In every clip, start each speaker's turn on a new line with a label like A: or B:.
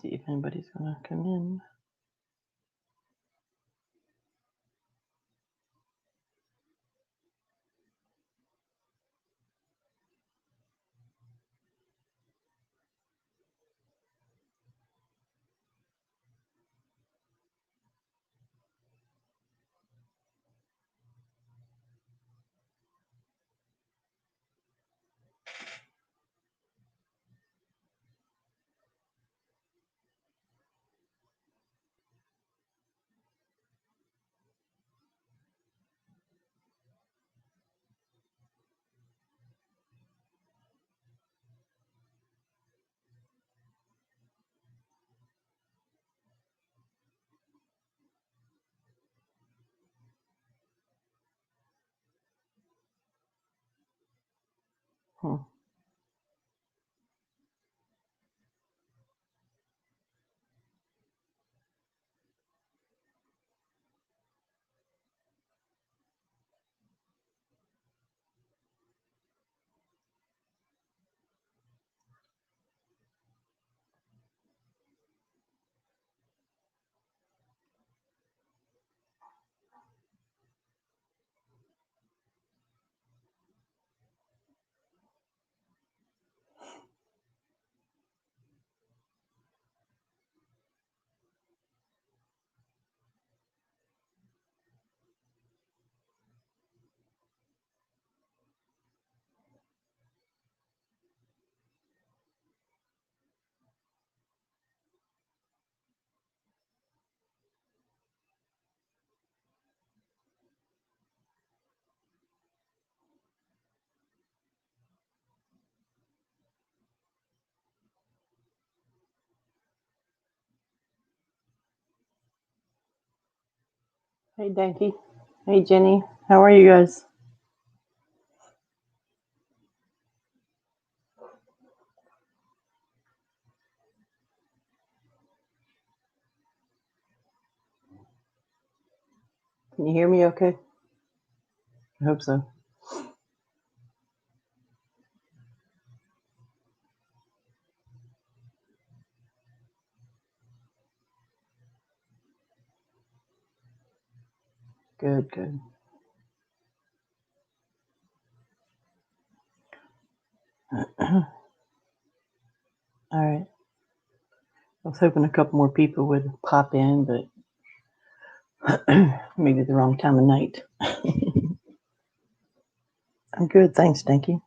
A: See if anybody's gonna come in. Hmm. Hey, Danky. Hey, Jenny. How are you guys? Can you hear me okay? I hope so. Good, good. All right. I was hoping a couple more people would pop in, but maybe the wrong time of night. I'm good, thanks, Danky.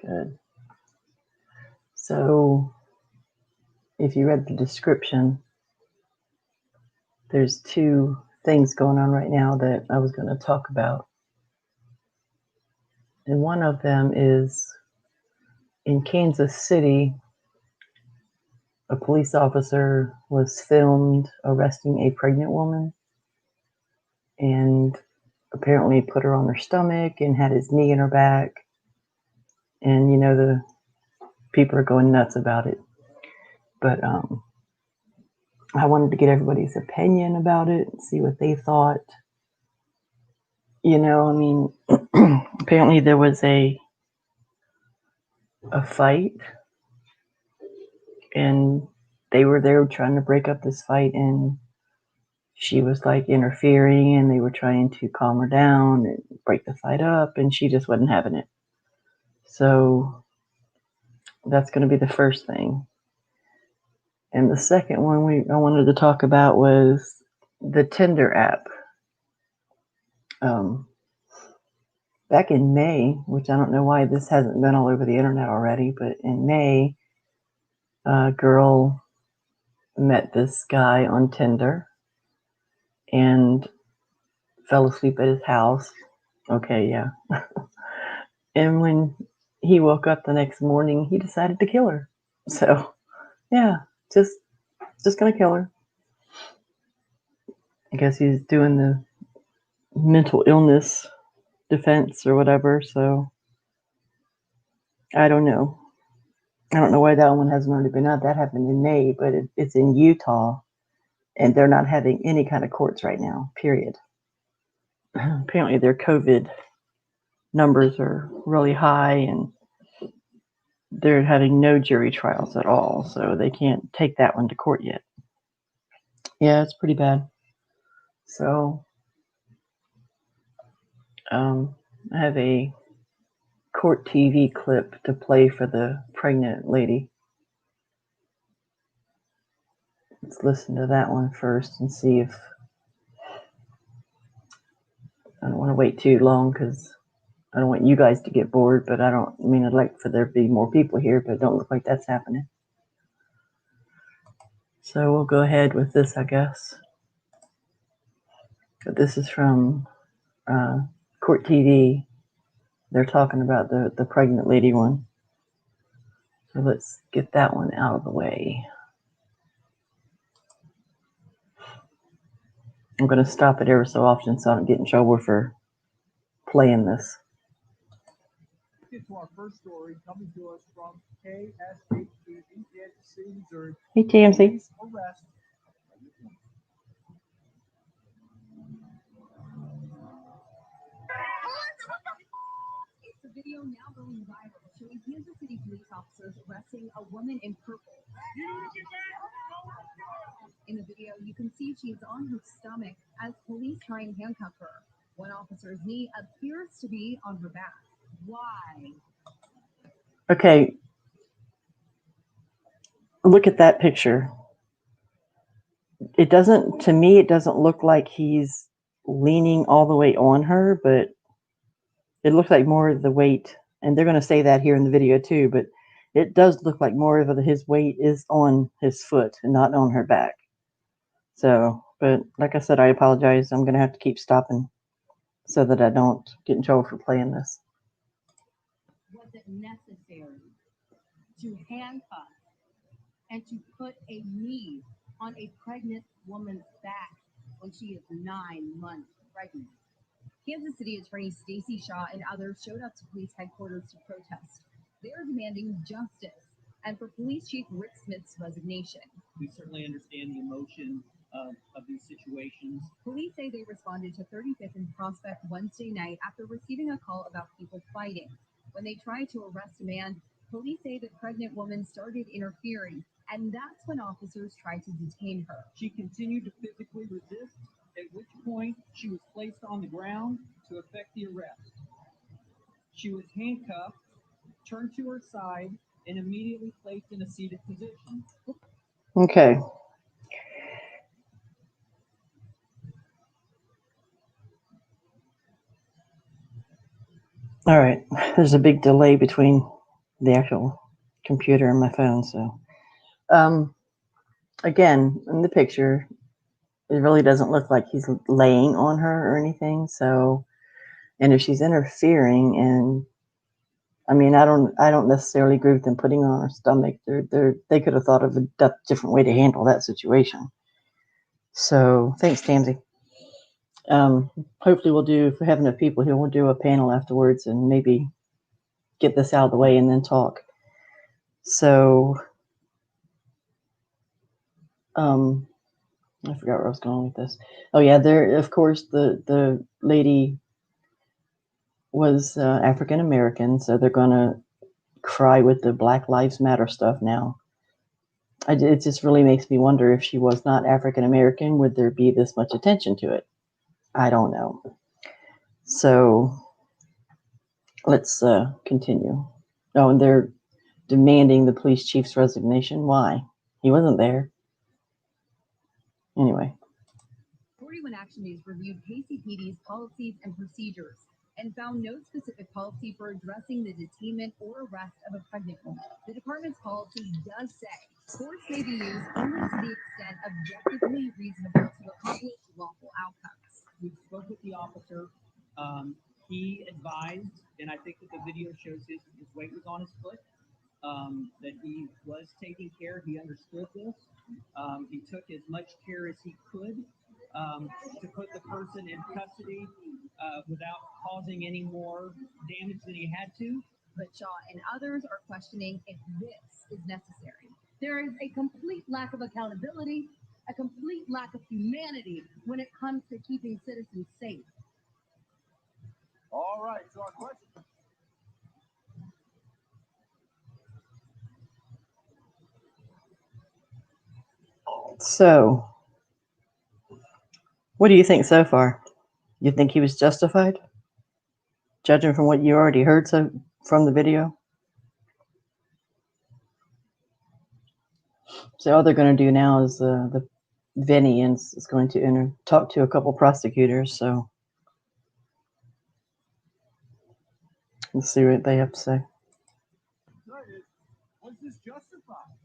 A: Good. So, if you read the description, there's two things going on right now that I was going to talk about. And one of them is in Kansas City, a police officer was filmed arresting a pregnant woman and apparently put her on her stomach and had his knee in her back. And, the people are going nuts about it. But I wanted to get everybody's opinion about it, see what they thought. Apparently there was a fight, and they were there trying to break up this fight, and she was like interfering, and they were trying to calm her down and break the fight up, and she just wasn't having it. So that's going to be the first thing. And the second one I wanted to talk about was the Tinder app. Back in May, which I don't know why this hasn't been all over the internet already, but in May, a girl met this guy on Tinder and fell asleep at his house. Okay, yeah. And when he woke up the next morning, he decided to kill her. So, yeah, just gonna kill her. I guess he's doing the mental illness defense or whatever, so I don't know. I don't know why that one hasn't already been out. That happened in May, but it's in Utah, and they're not having any kind of courts right now, period. apparently their COVID numbers are really high and they're having no jury trials at all, so they can't take that one to court yet. Yeah, it's pretty bad. So I have a court TV clip to play for the pregnant lady. Let's listen to that one first and see if I don't want to wait too long because I don't want you guys to get bored, but I mean, I'd like for there to be more people here, but it don't look like that's happening. So we'll go ahead with this, I guess. But this is from Court TV. They're talking about the pregnant lady one. So let's get that one out of the way. I'm going to stop it ever so often so I don't get in trouble for playing this.
B: Get to our first story coming to us from KSHP in Kansas City, Missouri.
A: Hey, Tamsy.
B: Arrest.
C: It's a video now going viral showing Kansas City police officers arresting a woman in purple. In the video, you can see she's on her stomach as police try and handcuff her. One officer's knee appears to be on her back. Why?
A: Okay. Look at that picture. It doesn't look like he's leaning all the way on her, but it looks like more of the weight, and they're going to say that here in the video too, but it does look like more of his weight is on his foot and not on her back. So, but like I said, I apologize. I'm going to have to keep stopping so that I don't get in trouble for playing this.
C: Was it necessary to handcuff and to put a knee on a pregnant woman's back when she is 9 months pregnant? Kansas City Attorney Stacey Shaw and others showed up to police headquarters to protest. They are demanding justice and for Police Chief Rick Smith's resignation.
B: We certainly understand the emotion of these situations.
C: Police say they responded to 35th and Prospect Wednesday night after receiving a call about people fighting. When they tried to arrest a man, police say the pregnant woman started interfering, and that's when officers tried to detain her.
B: She continued to physically resist, at which point she was placed on the ground to effect the arrest. She was handcuffed, turned to her side, and immediately placed in a seated position.
A: Okay. All right. There's a big delay between the actual computer and my phone, so again, in the picture, it really doesn't look like he's laying on her or anything. So, and if she's interfering, and I mean, I don't necessarily agree with them putting her on her stomach. They could have thought of a different way to handle that situation. So, thanks, Tamsy. Hopefully, if we have enough people here, we'll do a panel afterwards and maybe get this out of the way and then talk. So, I forgot where I was going with this. Oh yeah, of course the lady was African American, so they're gonna cry with the Black Lives Matter stuff now. It just really makes me wonder, if she was not African American, would there be this much attention to it? I don't know. So let's continue. Oh, and they're demanding the police chief's resignation. Why? He wasn't there. Anyway.
C: 41 Action News reviewed KCPD's policies and procedures and found no specific policy for addressing the detainment or arrest of a pregnant woman. The department's policy does say force may be used only to the extent objectively reasonable to accomplish lawful outcomes.
B: We spoke with the officer. He advised, and I think that the video shows his weight was on his foot, that he was taking care. He understood this. He took as much care as he could to put the person in custody without causing any more damage than he had to.
C: But Shaw and others are questioning if this is necessary. There is a complete lack of accountability, a complete lack of humanity when it comes to keeping citizens safe.
D: All right, so our question.
A: So, what do you think so far? You think he was justified? Judging from what you already heard from the video? So all they're going to do now is the Vinny is going to talk to a couple prosecutors. So let's see what they have to say.
D: Was this justified?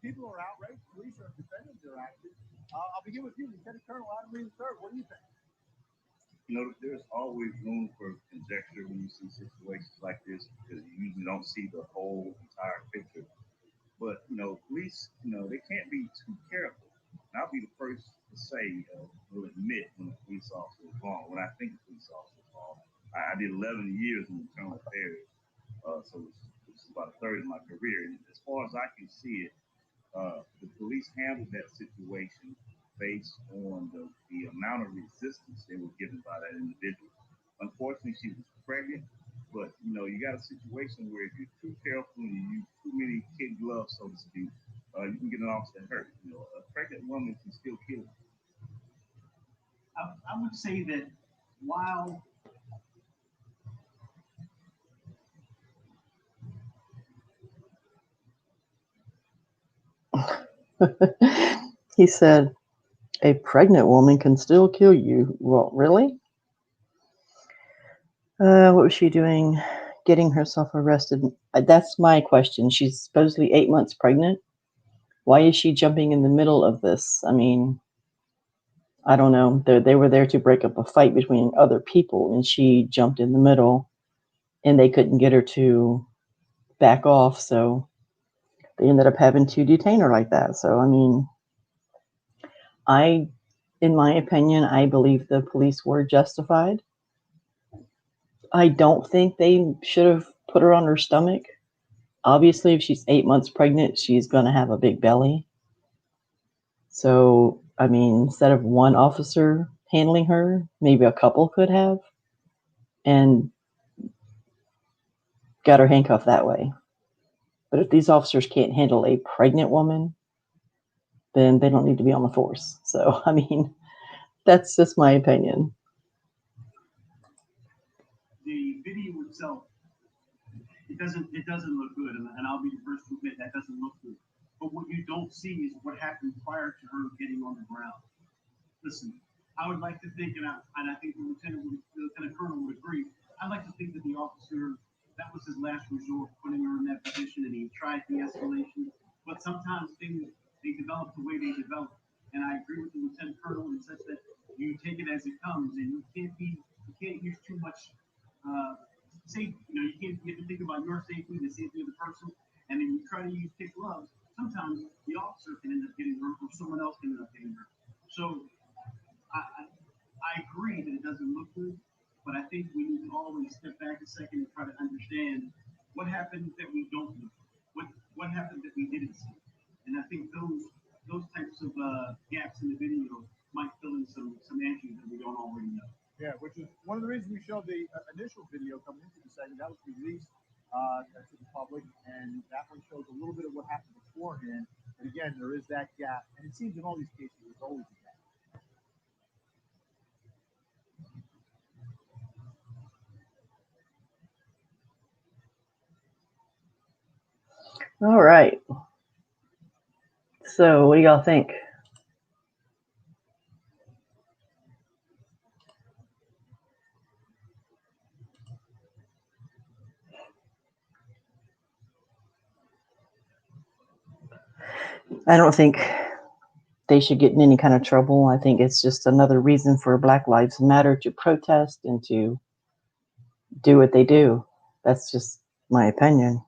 D: People are outraged. Police are defending their actions. I'll begin with you, Lieutenant Colonel Adam Reed III. What do you think?
E: You know, there's always room for conjecture when you see situations like this because you usually don't see the whole entire picture. But, you know, police, you know, they can't be too careful. And I'll be the first to say, will admit when a police officer is wrong, when I think a police officer is wrong. I did 11 years in internal affairs, so it's about a third of my career. And as far as I can see it, the police handled that situation based on the amount of resistance they were given by that individual. Unfortunately, she was pregnant, but you know, you got a situation where if you're too careful and you use too many kid gloves, so to speak, you can get an officer hurt. You know, a pregnant woman can still kill.
B: I would say that while
A: He said, a pregnant woman can still kill you. Well, really? What was she doing? Getting herself arrested. That's my question. She's supposedly 8 months pregnant. Why is she jumping in the middle of this? I mean, I don't know. They were there to break up a fight between other people, and she jumped in the middle, and they couldn't get her to back off, so they ended up having to detain her like that. So, I mean, in my opinion, I believe the police were justified. I don't think they should have put her on her stomach. Obviously, if she's 8 months pregnant, she's going to have a big belly. So, I mean, instead of one officer handling her, maybe a couple could have and got her handcuffed that way. But if these officers can't handle a pregnant woman, then they don't need to be on the force. So, I mean, that's just my opinion.
B: the video itself, it doesn't look good, and I'll be the first to admit that doesn't look good. But what you don't see is what happened prior to her getting on the ground. Listen, I would like to think, and I think the lieutenant colonel would agree. I'd like to think that the officer, that was his last resort, putting her in that position, and he tried de-escalation. But sometimes things, they develop the way they develop, and I agree with the lieutenant colonel in the sense that you take it as it comes, and you can't use too much. Safety, you have to think about your safety, the safety of the person, and then you try to use thick gloves. Sometimes the officer can end up getting hurt, or someone else can end up getting hurt. So I agree that it doesn't look good, but I think we need to always step back a second and try to understand what happened that we don't know, what happened that we didn't see, and I think those types of gaps in the video might fill in some answers that we don't already know.
D: Yeah, which is one of the reasons we showed the initial video coming into the segment. That was released to the public, and that one shows a little bit of what happened beforehand. And again, there is that gap, and it seems in all these cases there's always a gap.
A: All right. So, what do y'all think? I don't think they should get in any kind of trouble. I think it's just another reason for Black Lives Matter to protest and to do what they do. That's just my opinion.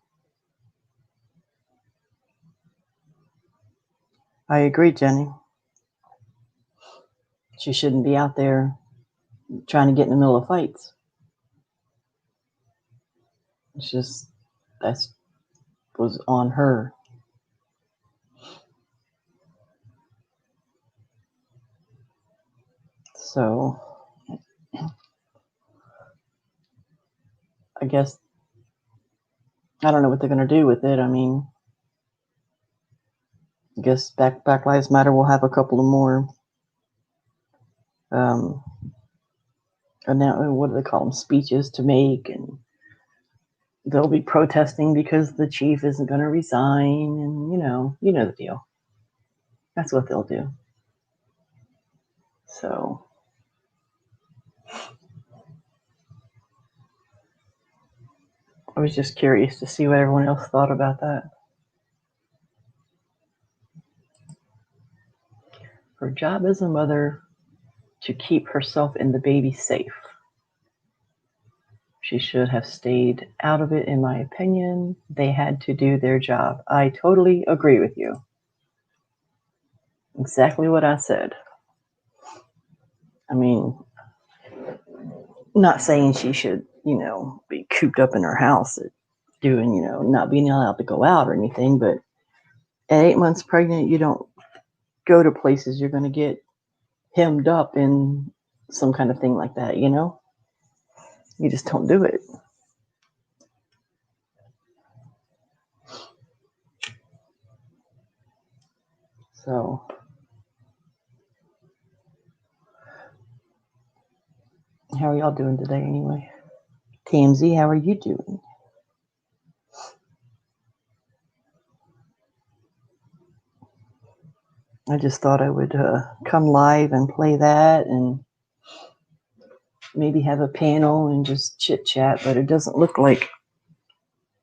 A: I agree, Jenny. She shouldn't be out there trying to get in the middle of fights. It's just, that was on her. So, I guess, I don't know what they're going to do with it. I mean, I guess Black Lives Matter will have a couple of more, now, what do they call them, speeches to make, and they'll be protesting because the chief isn't going to resign, and you know the deal. That's what they'll do. So I was just curious to see what everyone else thought about that. Her job as a mother to keep herself and the baby safe. She should have stayed out of it, in my opinion. They had to do their job. I totally agree with you. Exactly what I said. I mean, not saying she should, be cooped up in her house doing, not being allowed to go out or anything, but at 8 months pregnant, you don't go to places you're going to get hemmed up in some kind of thing like that, You just don't do it. So, how are y'all doing today anyway? TMZ, how are you doing? I just thought I would come live and play that and maybe have a panel and just chit chat, but it doesn't look like,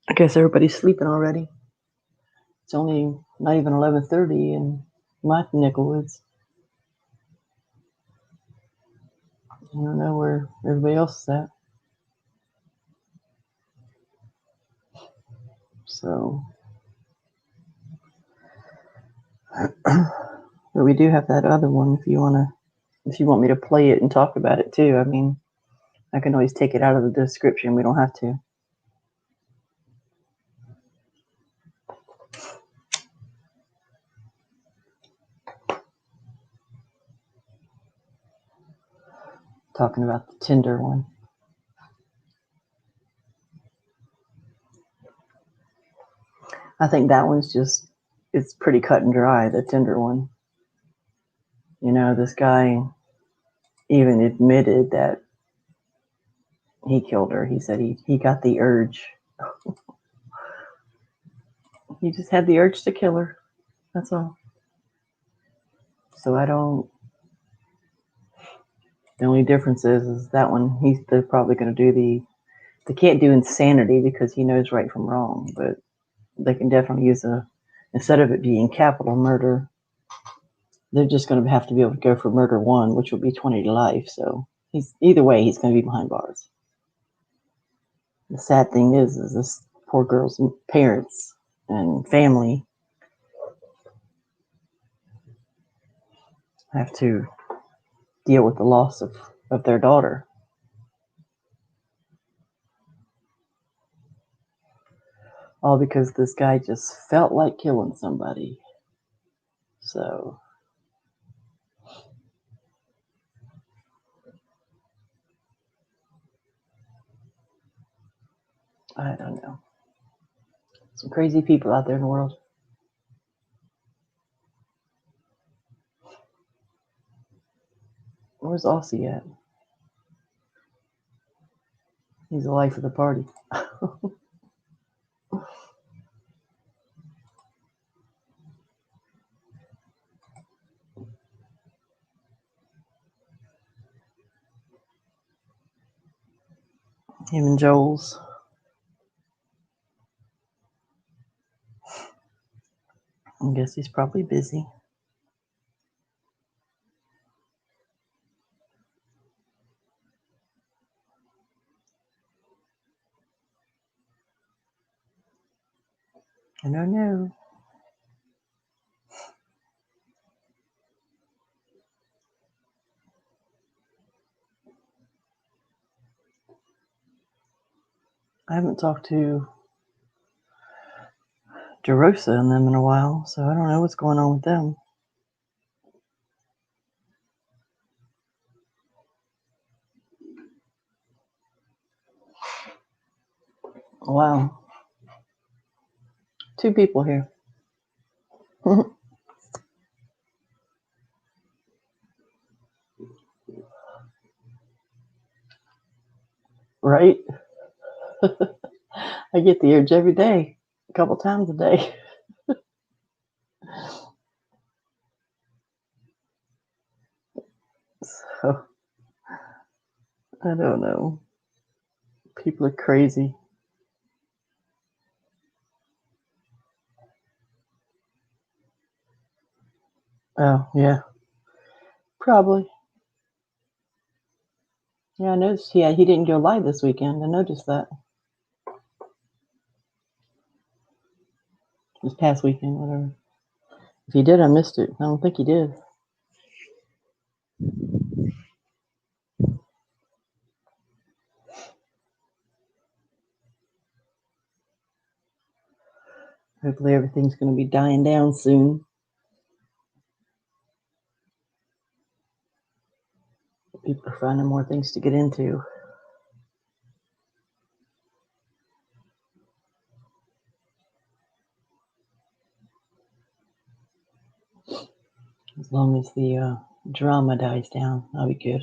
A: I guess everybody's sleeping already. It's only not even 11:30 in my neck of woods. I don't know where everybody else is at. So, but we do have that other one if you want me to play it and talk about it too. I mean, I can always take it out of the description. We don't have to. Talking about the Tinder one. I think that one's it's pretty cut and dry, the Tinder one. This guy even admitted that he killed her. He said he got the urge. He just had the urge to kill her. That's all. So the only difference is that one, they're probably going to do they can't do insanity because he knows right from wrong, but they can definitely use instead of it being capital murder, they're just going to have to be able to go for murder 1, which will be 20 to life. So either way, he's going to be behind bars. The sad thing is this poor girl's parents and family have to deal with the loss of their daughter. All because this guy just felt like killing somebody. So I don't know. Some crazy people out there in the world. Where's Aussie at? He's the life of the party. Him and Joel's. I guess he's probably busy. I don't know. I haven't talked to DeRosa and them in a while, so I don't know what's going on with them. Wow. 2 people here. Right? I get the urge every day, a couple times a day. So, I don't know. People are crazy. Oh, yeah. Probably. Yeah, I noticed he didn't go live this weekend. I noticed that. This past weekend, whatever. If he did, I missed it. I don't think he did. Hopefully everything's going to be dying down soon. People are finding more things to get into. As long as the drama dies down, I'll be good.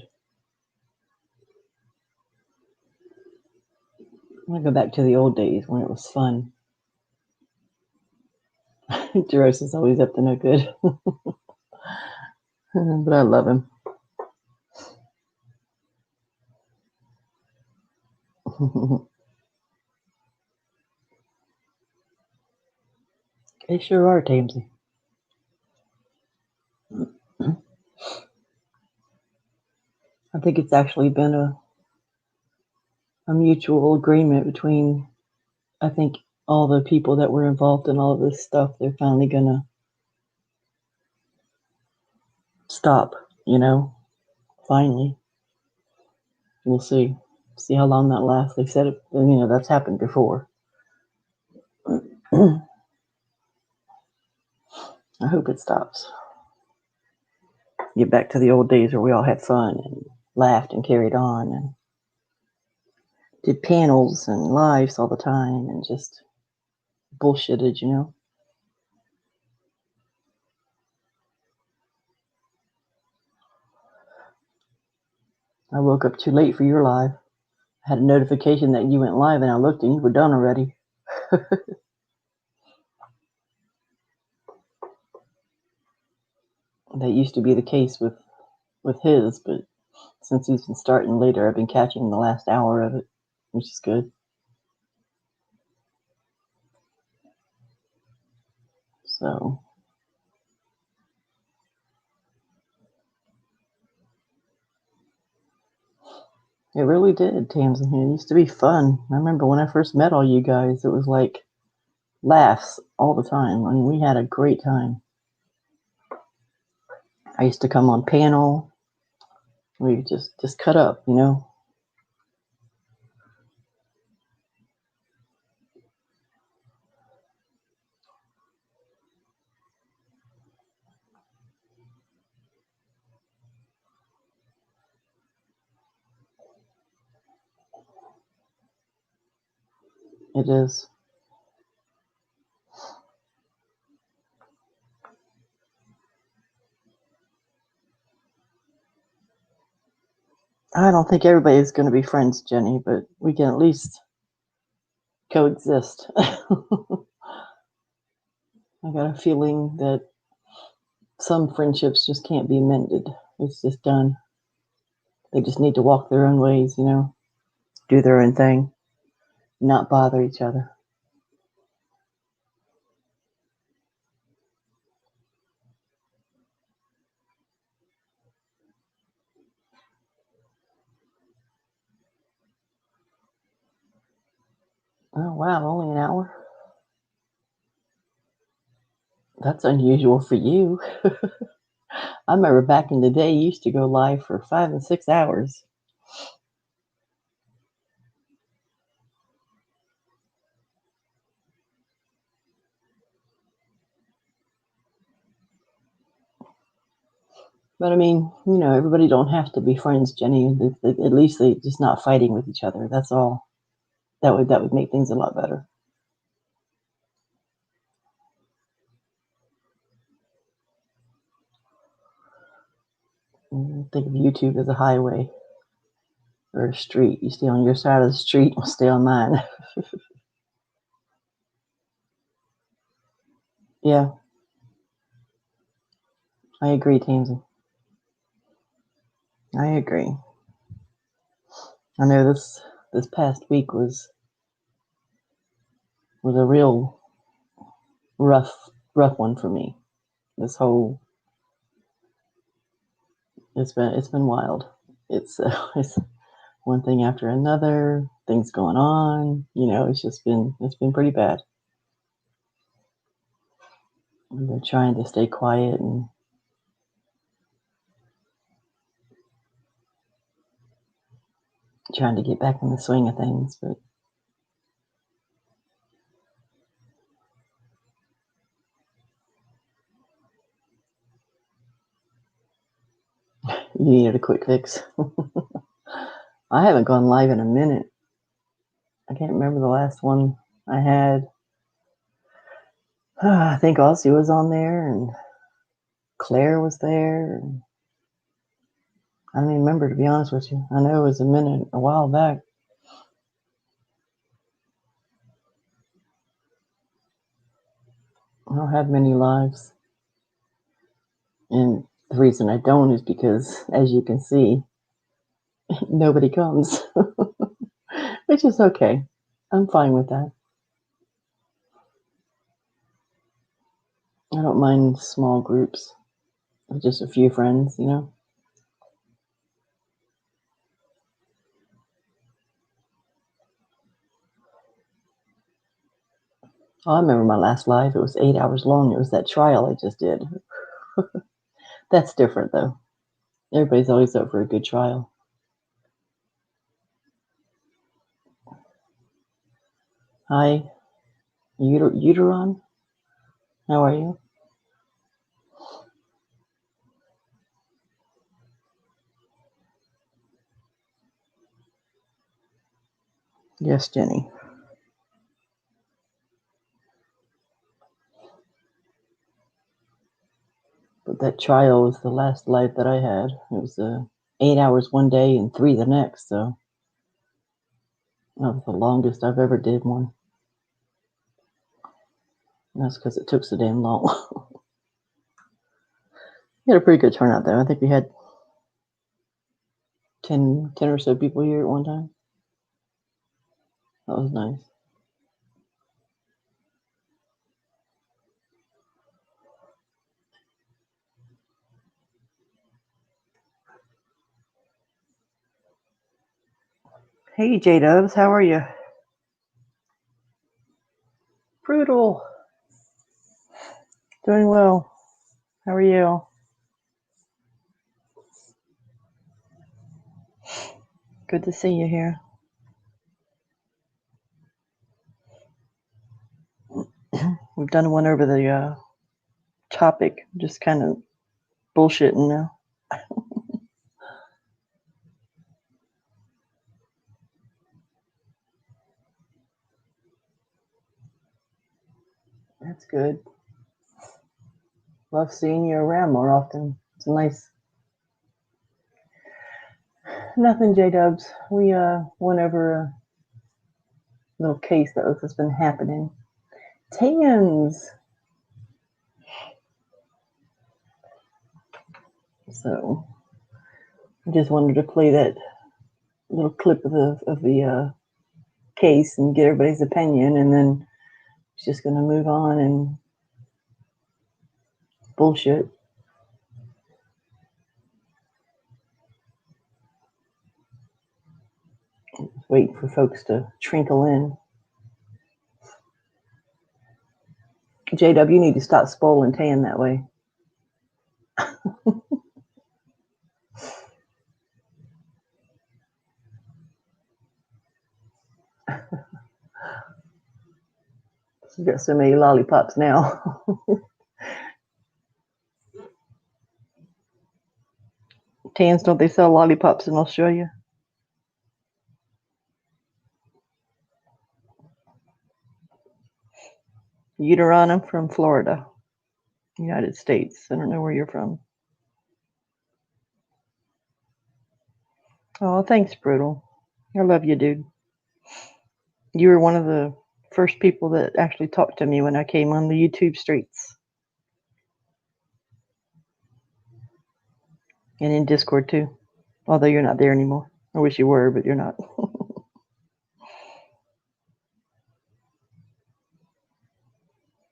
A: I want to go back to the old days when it was fun. Jaros is always up to no good. But I love him. They sure are, Tamsy. I think it's actually been a mutual agreement between, I think, all the people that were involved in all of this stuff. They're finally going to stop, finally. We'll see. See how long that lasts. They said it, that's happened before. I hope it stops. Get back to the old days where we all had fun and laughed and carried on and did panels and lives all the time and just bullshitted. I woke up too late for your live. I had a notification that you went live and I looked and you were done already. That used to be the case with his, but since he's been starting later, I've been catching the last hour of it, which is good. So it really did, Tamsin. It used to be fun. I remember when I first met all you guys, it was like laughs all the time. I mean, we had a great time. I used to come on panel. We just cut up, It is. I don't think everybody's going to be friends, Jenny, but we can at least coexist. I got a feeling that some friendships just can't be mended. It's just done. They just need to walk their own ways, do their own thing, not bother each other. Oh, wow, only an hour? That's unusual for you. I remember back in the day, you used to go live for 5 and 6 hours. But I mean, everybody don't have to be friends, Jenny. At least they're just not fighting with each other. That's all. That would make things a lot better. Think of YouTube as a highway or a street. You stay on your side of the street, I'll stay on mine. Yeah, I agree, Tansy. I agree. I know this past week was a real rough one for me. This whole it's been wild. It's one thing after another, things going on. It's been pretty bad. I've been trying to stay quiet and trying to get back in the swing of things, but you needed a quick fix. I haven't gone live in a minute. I can't remember the last one I had. I think Aussie was on there and Claire was there. And I don't even remember, to be honest with you. I know it was a while back. I don't have many lives. And the reason I don't is because, as you can see, nobody comes. Which is okay. I'm fine with that. I don't mind small groups of just a few friends, Oh, I remember my last live. It was 8 hours long. It was that trial I just did. That's different, though. Everybody's always up for a good trial. Hi, Uteron. How are you? Yes, Jenny. But that trial was the last live that I had. It was 8 hours one day and 3 the next, so that was the longest I've ever did one. And that's because it took so damn long. We had a pretty good turnout, though. I think we had 10 or so people here at one time. That was nice. Hey, J-Dubs, how are you? Brutal. Doing well. How are you? Good to see you here. We've done one over the topic, just kind of bullshitting now. That's good. Love seeing you around more often. It's nice. Nothing, J-Dubs. We went over a little case that has been happening. Tans. So I just wanted to play that little clip of the case and get everybody's opinion, and then it's just going to move on and bullshit. Waiting for folks to trickle in. JW, you need to stop spoiling Tan that way. You got so many lollipops now. Tans, don't they sell lollipops in Australia? Uteron, I'm from Florida, United States. I don't know where you're from. Oh, thanks, Brutal. I love you, dude. You were one of the first people that actually talked to me when I came on the YouTube streets. And in Discord, too. Although you're not there anymore. I wish you were, but you're not.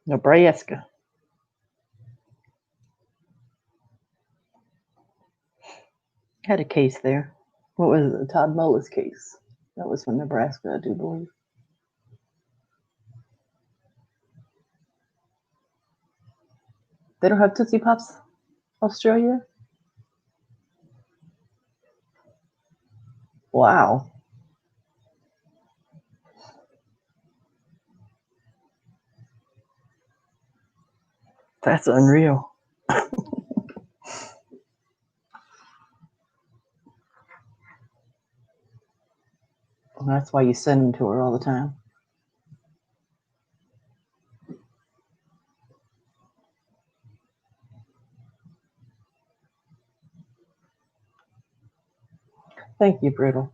A: Nebraska. Had a case there. What was it? The Todd Mullis case. That was from Nebraska, I do believe. They don't have Tootsie Pops, Australia? Wow. That's unreal. That's why you send them to her all the time. Thank you, Brittle.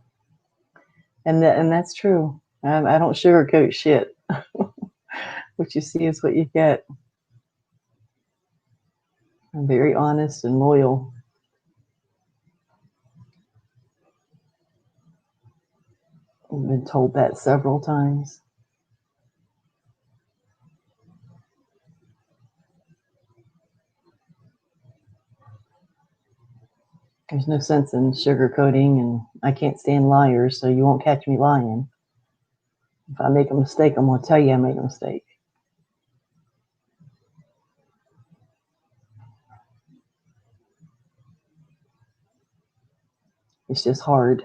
A: And that's true. I don't sugarcoat shit. What you see is what you get. I'm very honest and loyal. I've been told that several times. There's no sense in sugarcoating, and I can't stand liars, so you won't catch me lying. If I make a mistake, I'm going to tell you I made a mistake. It's just hard.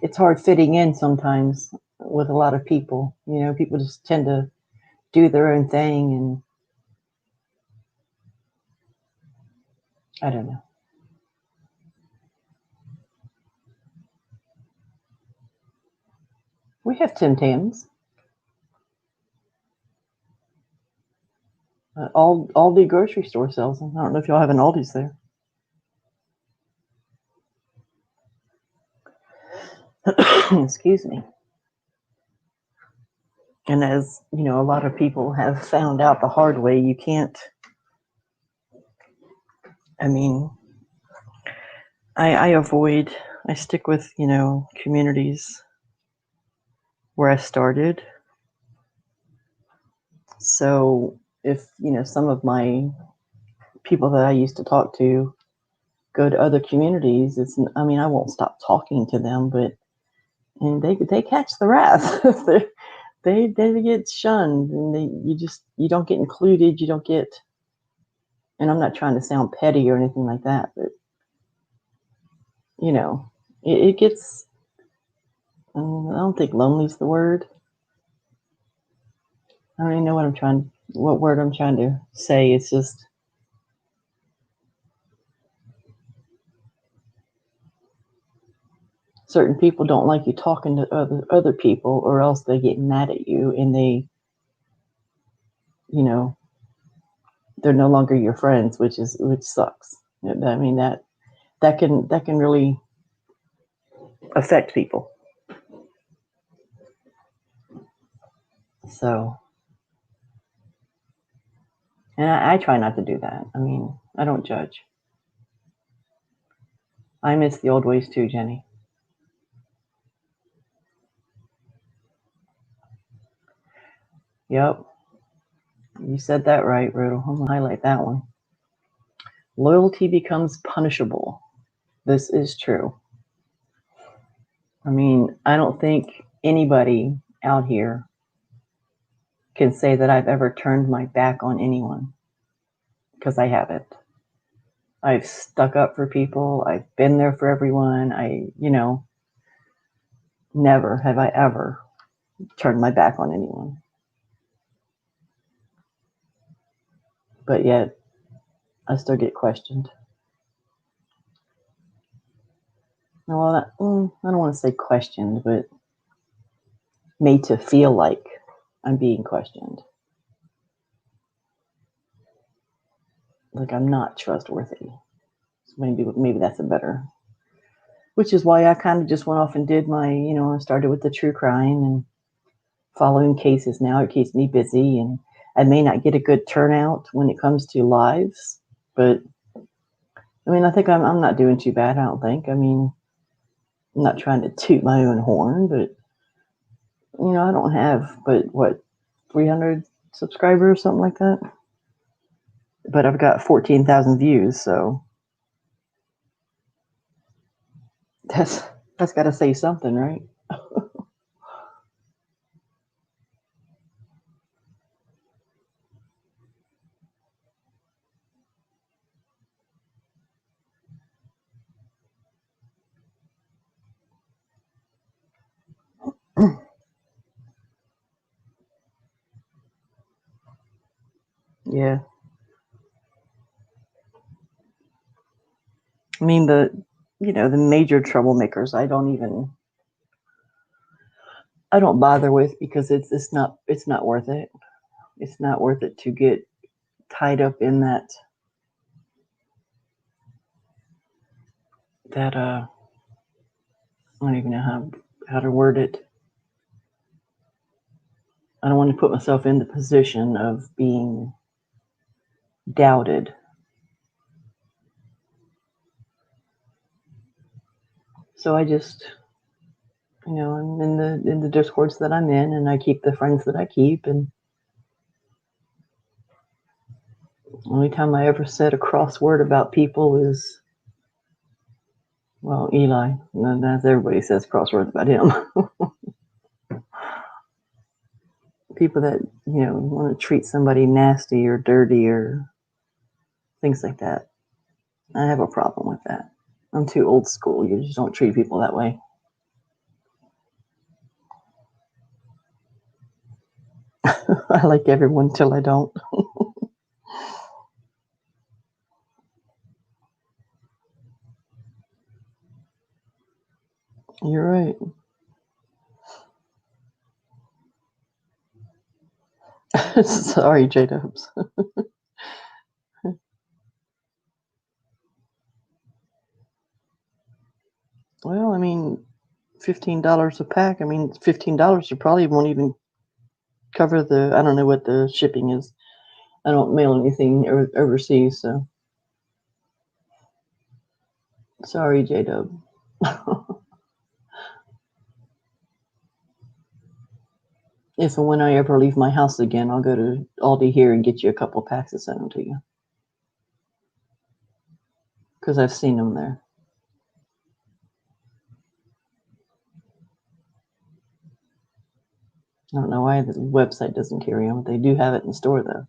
A: It's hard fitting in sometimes with a lot of people. You know, people just tend to do their own thing, and I don't know. We have Tim Tams. Aldi grocery store sells them. I don't know if y'all have an Aldi's there. Excuse me. And as you know, a lot of people have found out the hard way, you can't. I mean, I stick with, communities where I started. So if, some of my people that I used to talk to go to other communities, I won't stop talking to them, but and they catch the wrath. they get shunned, and you don't get included. You don't get, and I'm not trying to sound petty or anything like that, but it gets. I don't think lonely's the word. I don't even know what word I'm trying to say. It's just certain people don't like you talking to other people, or else they get mad at you, and they, they're no longer your friends, which sucks. I mean, that can really affect people. So, and I try not to do that. I mean, I don't judge. I miss the old ways too, Jenny. Yep. You said that right, Riddle. I'm going to highlight that one. Loyalty becomes punishable. This is true. I mean, I don't think anybody out here can say that I've ever turned my back on anyone, because I haven't. I've stuck up for people. I've been there for everyone. Never have I ever turned my back on anyone. But yet, I still get questioned. Well, I don't want to say questioned, but made to feel like I'm being questioned. like I'm not trustworthy. So maybe that's a better. Which is why I kind of just went off and did my, I started with the true crime and following cases now. It keeps me busy, and I may not get a good turnout when it comes to lives, but I mean, I think I'm not doing too bad. I don't think. I mean, I'm not trying to toot my own horn, but I don't have but what 300 subscribers, something like that. But I've got 14,000 views, so that's got to say something, right? Yeah. I mean, the major troublemakers, I don't bother with, because it's not worth it. It's not worth it to get tied up in that I don't even know how to word it. I don't want to put myself in the position of being doubted. So I just, I'm in the discords that I'm in, and I keep the friends that I keep, and the only time I ever said a cross word about people is, well, Eli. As everybody says cross words about him. People that, want to treat somebody nasty or dirty or things like that. I have a problem with that. I'm too old school. You just don't treat people that way. I like everyone till I don't. You're right. Sorry, J-Dubs. Well, I mean, $15 a pack. I mean, $15, you probably won't even cover I don't know what the shipping is. I don't mail anything overseas, so. Sorry, J-Dub. If and when I ever leave my house again, I'll go to Aldi here and get you a couple packs and send them to you. Because I've seen them there. I don't know why the website doesn't carry them. They do have it in store, though.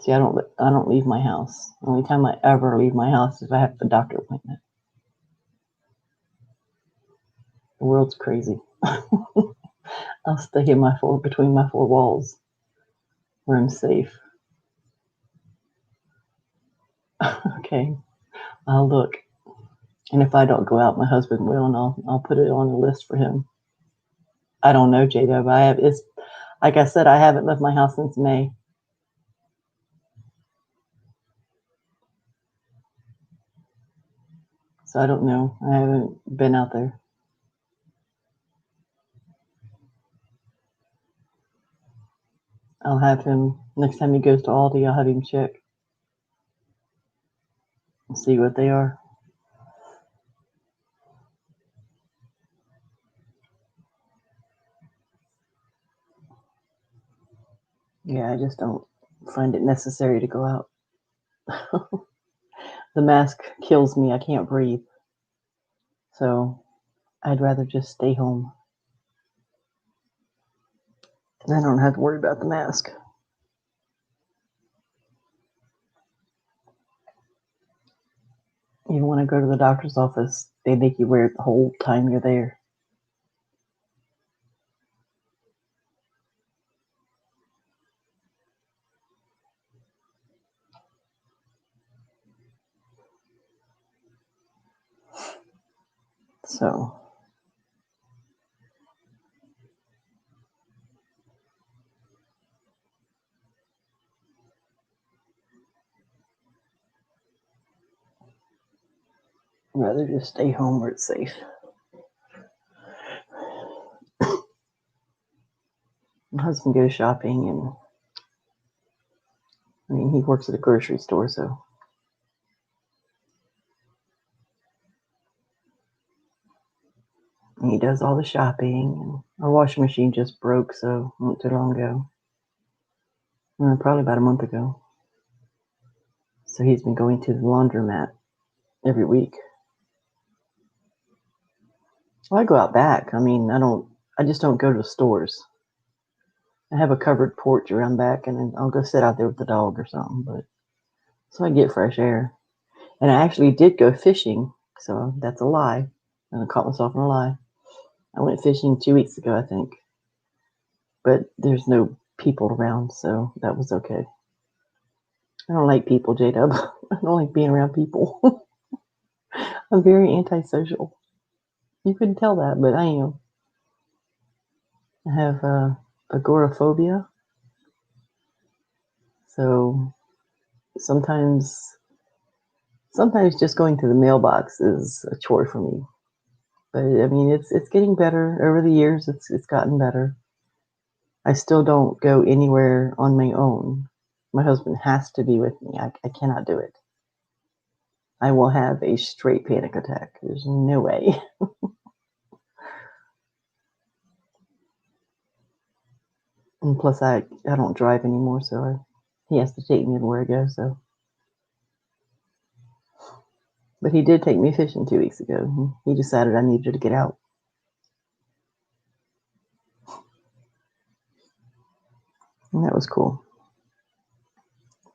A: See, I don't leave my house. The only time I ever leave my house is if I have a doctor appointment. The world's crazy. I'll stay in between my four walls where I'm safe. Okay, I'll look. And if I don't go out, my husband will, and I'll put it on the list for him. I don't know, J-Dub. It's like I said, I haven't left my house since May. So I don't know. I haven't been out there. I'll have him, next time he goes to Aldi, I'll have him check and see what they are. Yeah, I just don't find it necessary to go out. The mask kills me. I can't breathe. So I'd rather just stay home. I don't have to worry about the mask. Even when I go to the doctor's office, they make you wear it the whole time you're there. So rather just stay home where it's safe. My husband goes shopping, and I mean, he works at a grocery store, so he does all the shopping. And our washing machine just broke, so not too long ago. Probably about a month ago. So he's been going to the laundromat every week. Well, I go out back. I mean, I just don't go to the stores. I have a covered porch around back, and then I'll go sit out there with the dog or something, but so I get fresh air. And I actually did go fishing, so that's a lie. And I caught myself in a lie. I went fishing 2 weeks ago, I think. But there's no people around, so that was okay. I don't like people, J-Dub. I don't like being around people. I'm very antisocial. You couldn't tell that, but I am. I have agoraphobia. So sometimes just going to the mailbox is a chore for me. But I mean, it's getting better over the years. It's gotten better. I still don't go anywhere on my own. My husband has to be with me. I cannot do it. I will have a straight panic attack. There's no way. And plus, I don't drive anymore, so he has to take me everywhere I go. So, but he did take me fishing 2 weeks ago. He decided I needed to get out. And that was cool.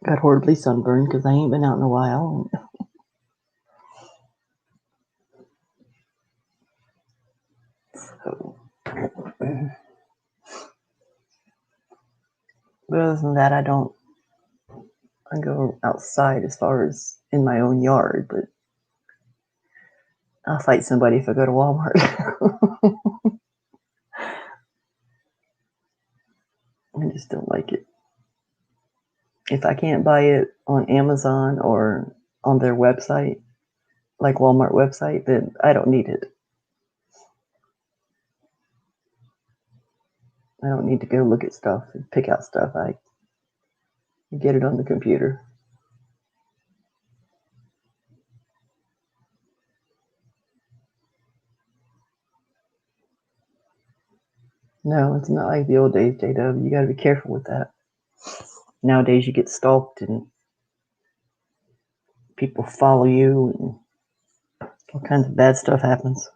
A: Got horribly sunburned because I ain't been out in a while. So, but other than that, I go outside as far as in my own yard, but I'll fight somebody if I go to Walmart. I just don't like it. If I can't buy it on Amazon or on their website, like Walmart website, then I don't need it. I don't need to go look at stuff and pick out stuff. I get it on the computer. No, it's not like the old days, JW. You got to be careful with that. Nowadays, you get stalked and people follow you, and all kinds of bad stuff happens.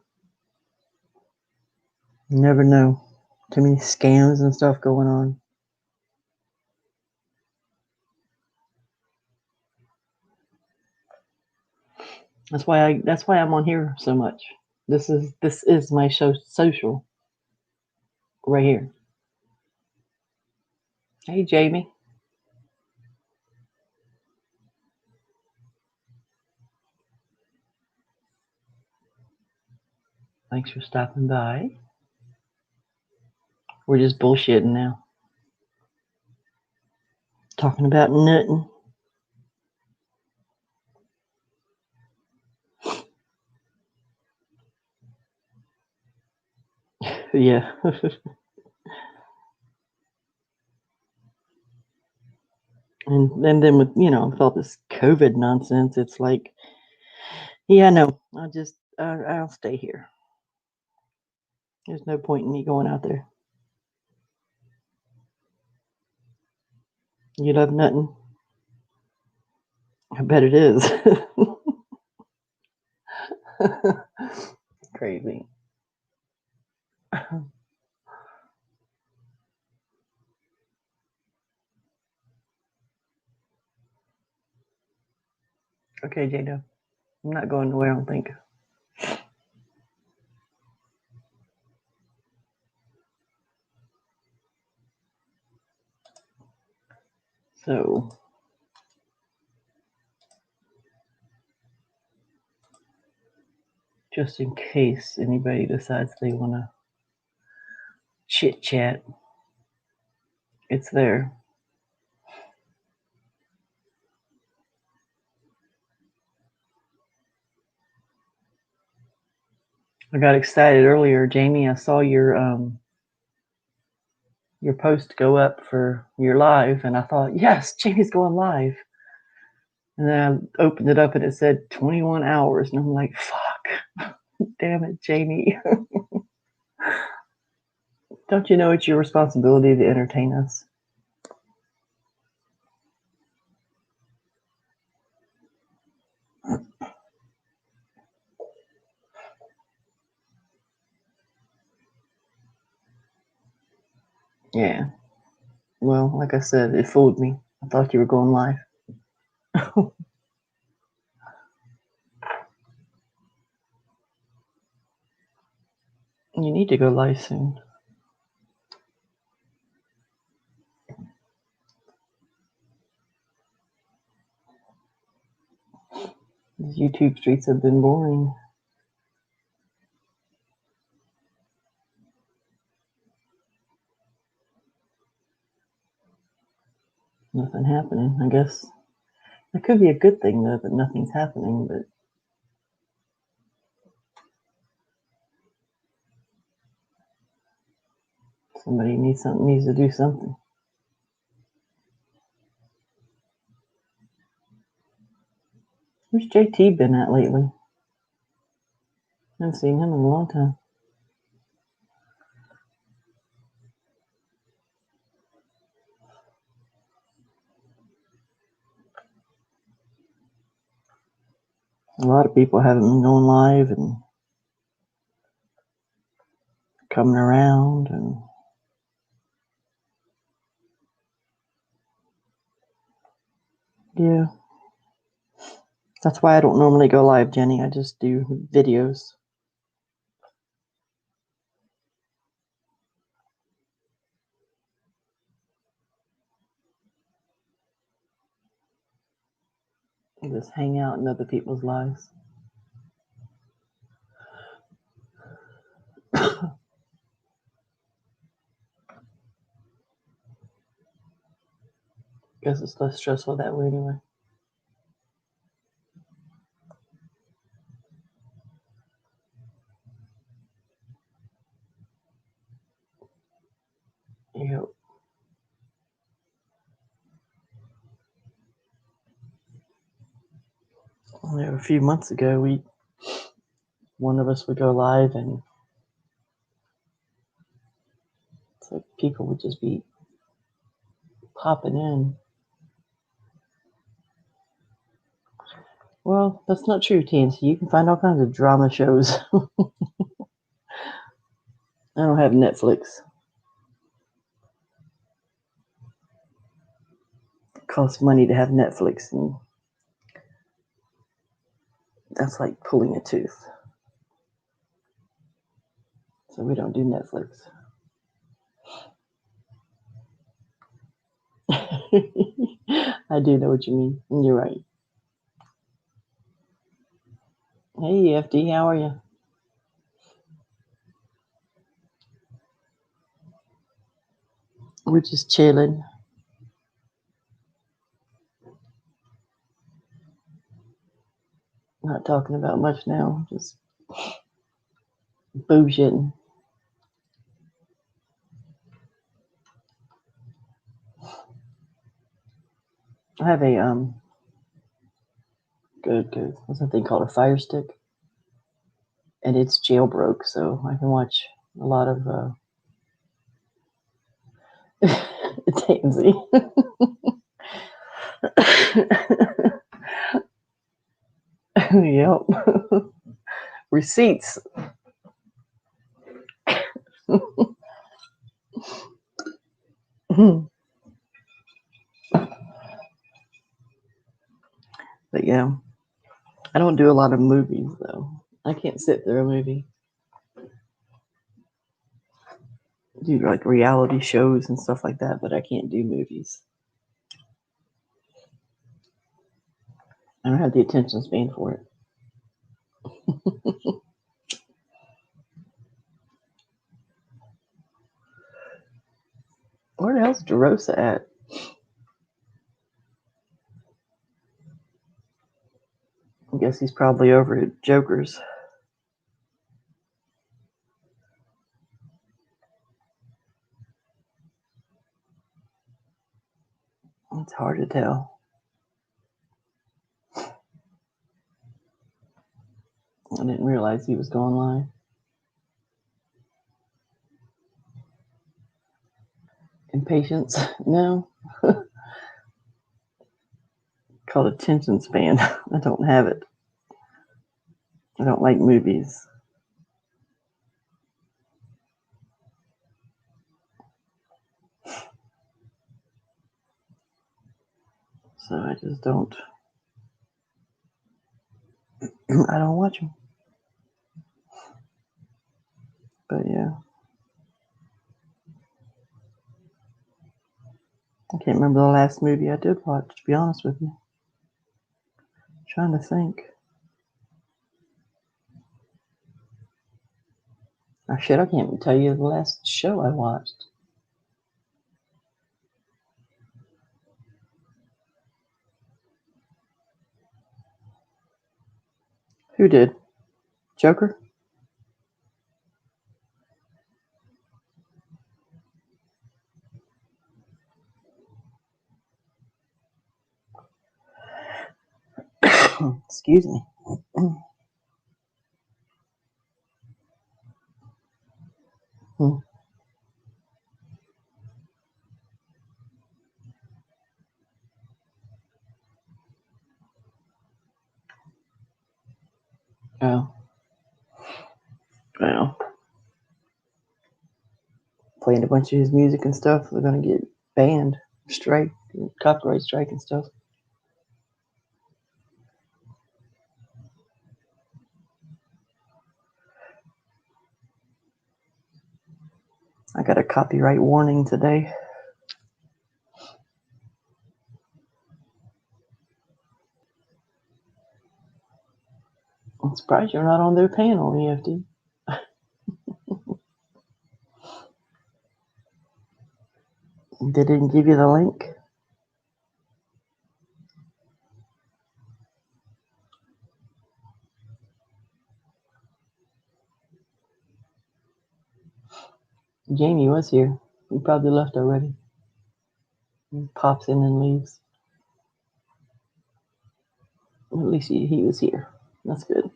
A: You never know. Too many scams and stuff going on. That's why I'm on here so much. This is my social right here. Hey, Jamie. Thanks for stopping by. We're just bullshitting now. Talking about nothing. Yeah. and then with, with all this COVID nonsense, it's like, yeah, no, I'll stay here. There's no point in me going out there. You love nothing? I bet it is. Crazy. Okay, Jada. I'm not going nowhere, I don't think. So, just in case anybody decides they want to chit chat, it's there. I got excited earlier, Jamie. I saw your post go up for your live, and I thought, yes, Jamie's going live. And then I opened it up, and it said 21 hours, and I'm like, fuck, damn it, Jamie. Don't you know it's your responsibility to entertain us? Yeah. Well, like I said, it fooled me. I thought you were going live. You need to go live soon. These YouTube streets have been boring. Nothing happening. I guess that could be a good thing, though, that nothing's happening, but somebody needs to do something. Where's JT been at lately? I haven't seen him in a long time. A lot of people haven't been going live and coming around, and yeah. That's why I don't normally go live, Jenny. I just do videos. I just hang out in other people's lives. Guess it's less stressful that way anyway. Yep. A few months ago, one of us would go live, and it's like people would just be popping in. Well, that's not true, Tansy. You can find all kinds of drama shows. I don't have Netflix. It costs money to have Netflix, and that's like pulling a tooth. So we don't do Netflix. I do know what you mean. You're right. Hey, FD, how are you? We're just chilling. Not talking about much now. Just bullshitting. I have a good. What's that thing called? A Fire Stick, and it's jailbroke, so I can watch a lot of Tansy. Yep. Receipts. But yeah, I don't do a lot of movies though. I can't sit through a movie. I do like reality shows and stuff like that, but I can't do movies. I don't have the attention span for it. Where the hell's DeRosa at? I guess he's probably over at Joker's. It's hard to tell. I didn't realize he was going live. Impatience? No. Called attention span. I don't have it. I don't like movies. So I just don't. I don't watch them. But yeah. I can't remember the last movie I did watch, to be honest with you. I'm trying to think. Oh shit, I can't even tell you the last show I watched. Who did? Joker? Excuse me. Oh. Well. Playing a bunch of his music and stuff, they're gonna get banned, strike, copyright strike and stuff. I got a copyright warning today. I'm surprised you're not on their panel, EFD. They didn't give you the link? Jamie was here. He probably left already. He pops in and leaves. At least he was here. That's good.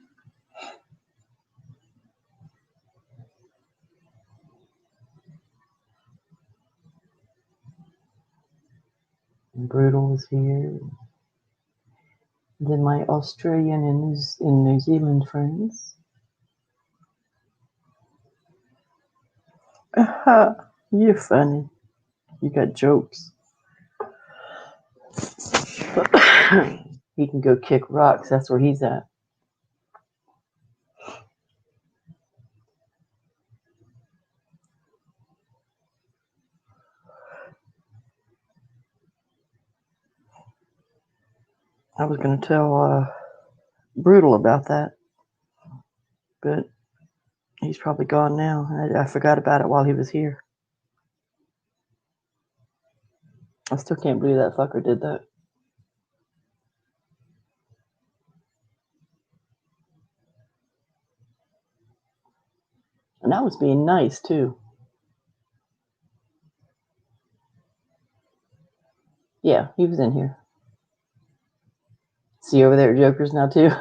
A: And Brutal was here. Then my Australian and New Zealand friends. You're funny. You got jokes. He can go kick rocks. That's where he's at. I was going to tell Brutal about that, but he's probably gone now. I forgot about it while he was here. I still can't believe that fucker did that. And I was being nice, too. Yeah, he was in here. See over there at Joker's now, too?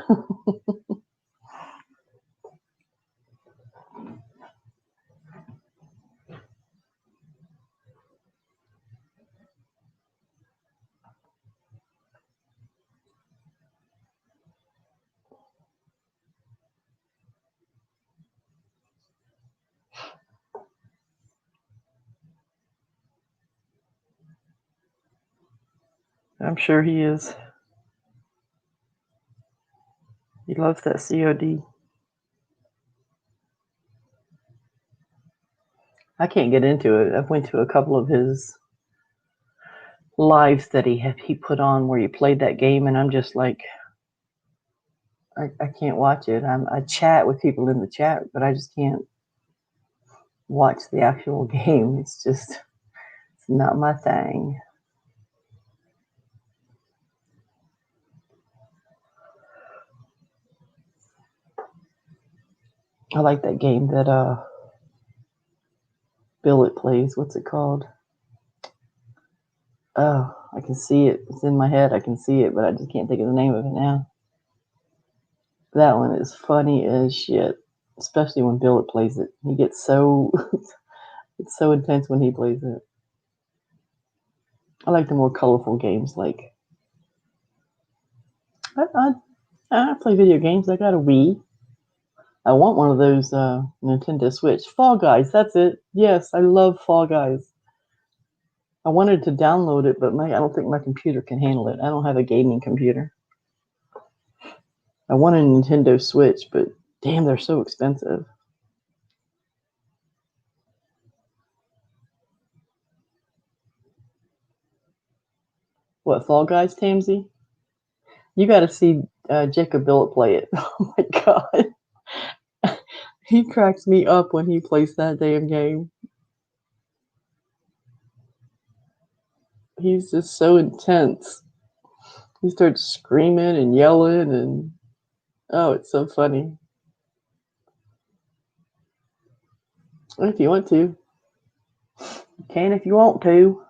A: I'm sure he is. He loves that COD. I can't get into it. I've went to a couple of his lives that he put on where he played that game, and I'm just like, I can't watch it. I chat with people in the chat, but I just can't watch the actual game. It's not my thing. I like that game that Billet plays. What's it called? Oh, I can see it. It's in my head. I can see it, but I just can't think of the name of it now. That one is funny as shit, especially when Billet plays it. He gets so it's so intense when he plays it. I like the more colorful games. Like I play video games. I got a Wii. I want one of those Nintendo Switch. Fall Guys. That's it. Yes, I love Fall Guys. I wanted to download it, but I don't think my computer can handle it. I don't have a gaming computer. I want a Nintendo Switch, but damn, they're so expensive. What, Fall Guys, Tamsy? You got to see Jacob Billet play it. Oh my god. He cracks me up when he plays that damn game. He's just so intense. He starts screaming and yelling, and oh, it's so funny. If you want to, you can if you want to.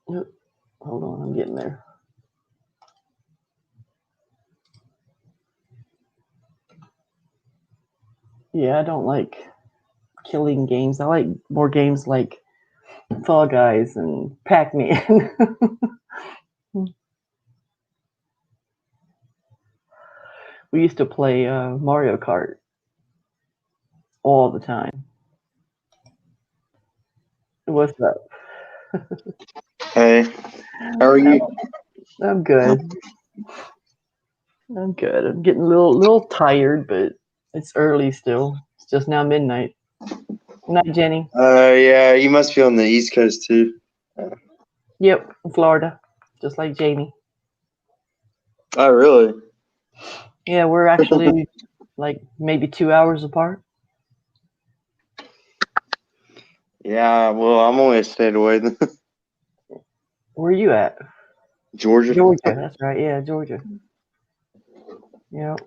A: Yep. Hold on, I'm getting there. Yeah, I don't like killing games. I like more games like Fall Guys and Pac-Man. We used to play Mario Kart all the time. What's up?
F: Hey, how are you?
A: I'm good. I'm good. I'm getting a little tired, but it's early still. It's just now midnight. Night, Jenny.
F: Yeah, you must be on the East Coast too.
A: Yep, Florida, just like Jamie.
F: Oh, really?
A: Yeah, we're actually like maybe 2 hours apart.
F: Yeah, well, I'm only a state away.
A: Where are you at?
F: Georgia.
A: Georgia. That's right. Yeah, Georgia. Yep.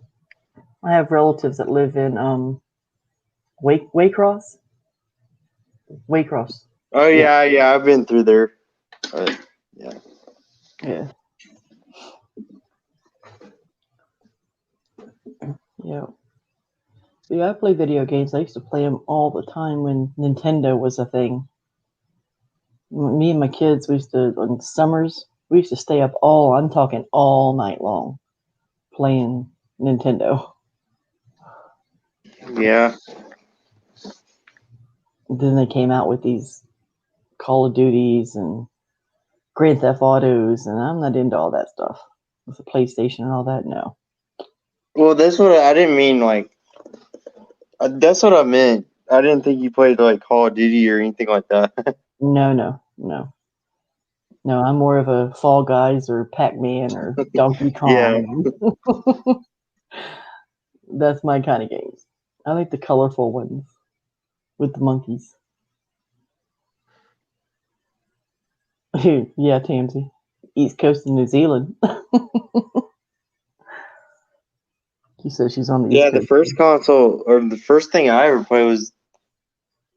A: I have relatives that live in Waycross. Waycross.
F: Oh, yeah, I've been through there. Yeah.
A: Yeah. Yeah. Yeah, I play video games. I used to play them all the time when Nintendo was a thing. Me and my kids, we used to, on summers, we used to stay up I'm talking all night long, playing Nintendo.
F: Yeah.
A: Then they came out with these Call of Duties and Grand Theft Autos, and I'm not into all that stuff. With the PlayStation and all that, no.
F: Well, that's what I didn't mean. Like, that's what I meant. I didn't think you played like Call of Duty or anything like that.
A: No. No, I'm more of a Fall Guys or Pac-Man or Donkey
F: Yeah.
A: Kong. That's my kind of games. I like the colorful ones with the monkeys. Yeah, Tamsy. East Coast of New Zealand. She says she's on the East
F: Yeah, the
A: Coast.
F: first console or the first thing I ever played was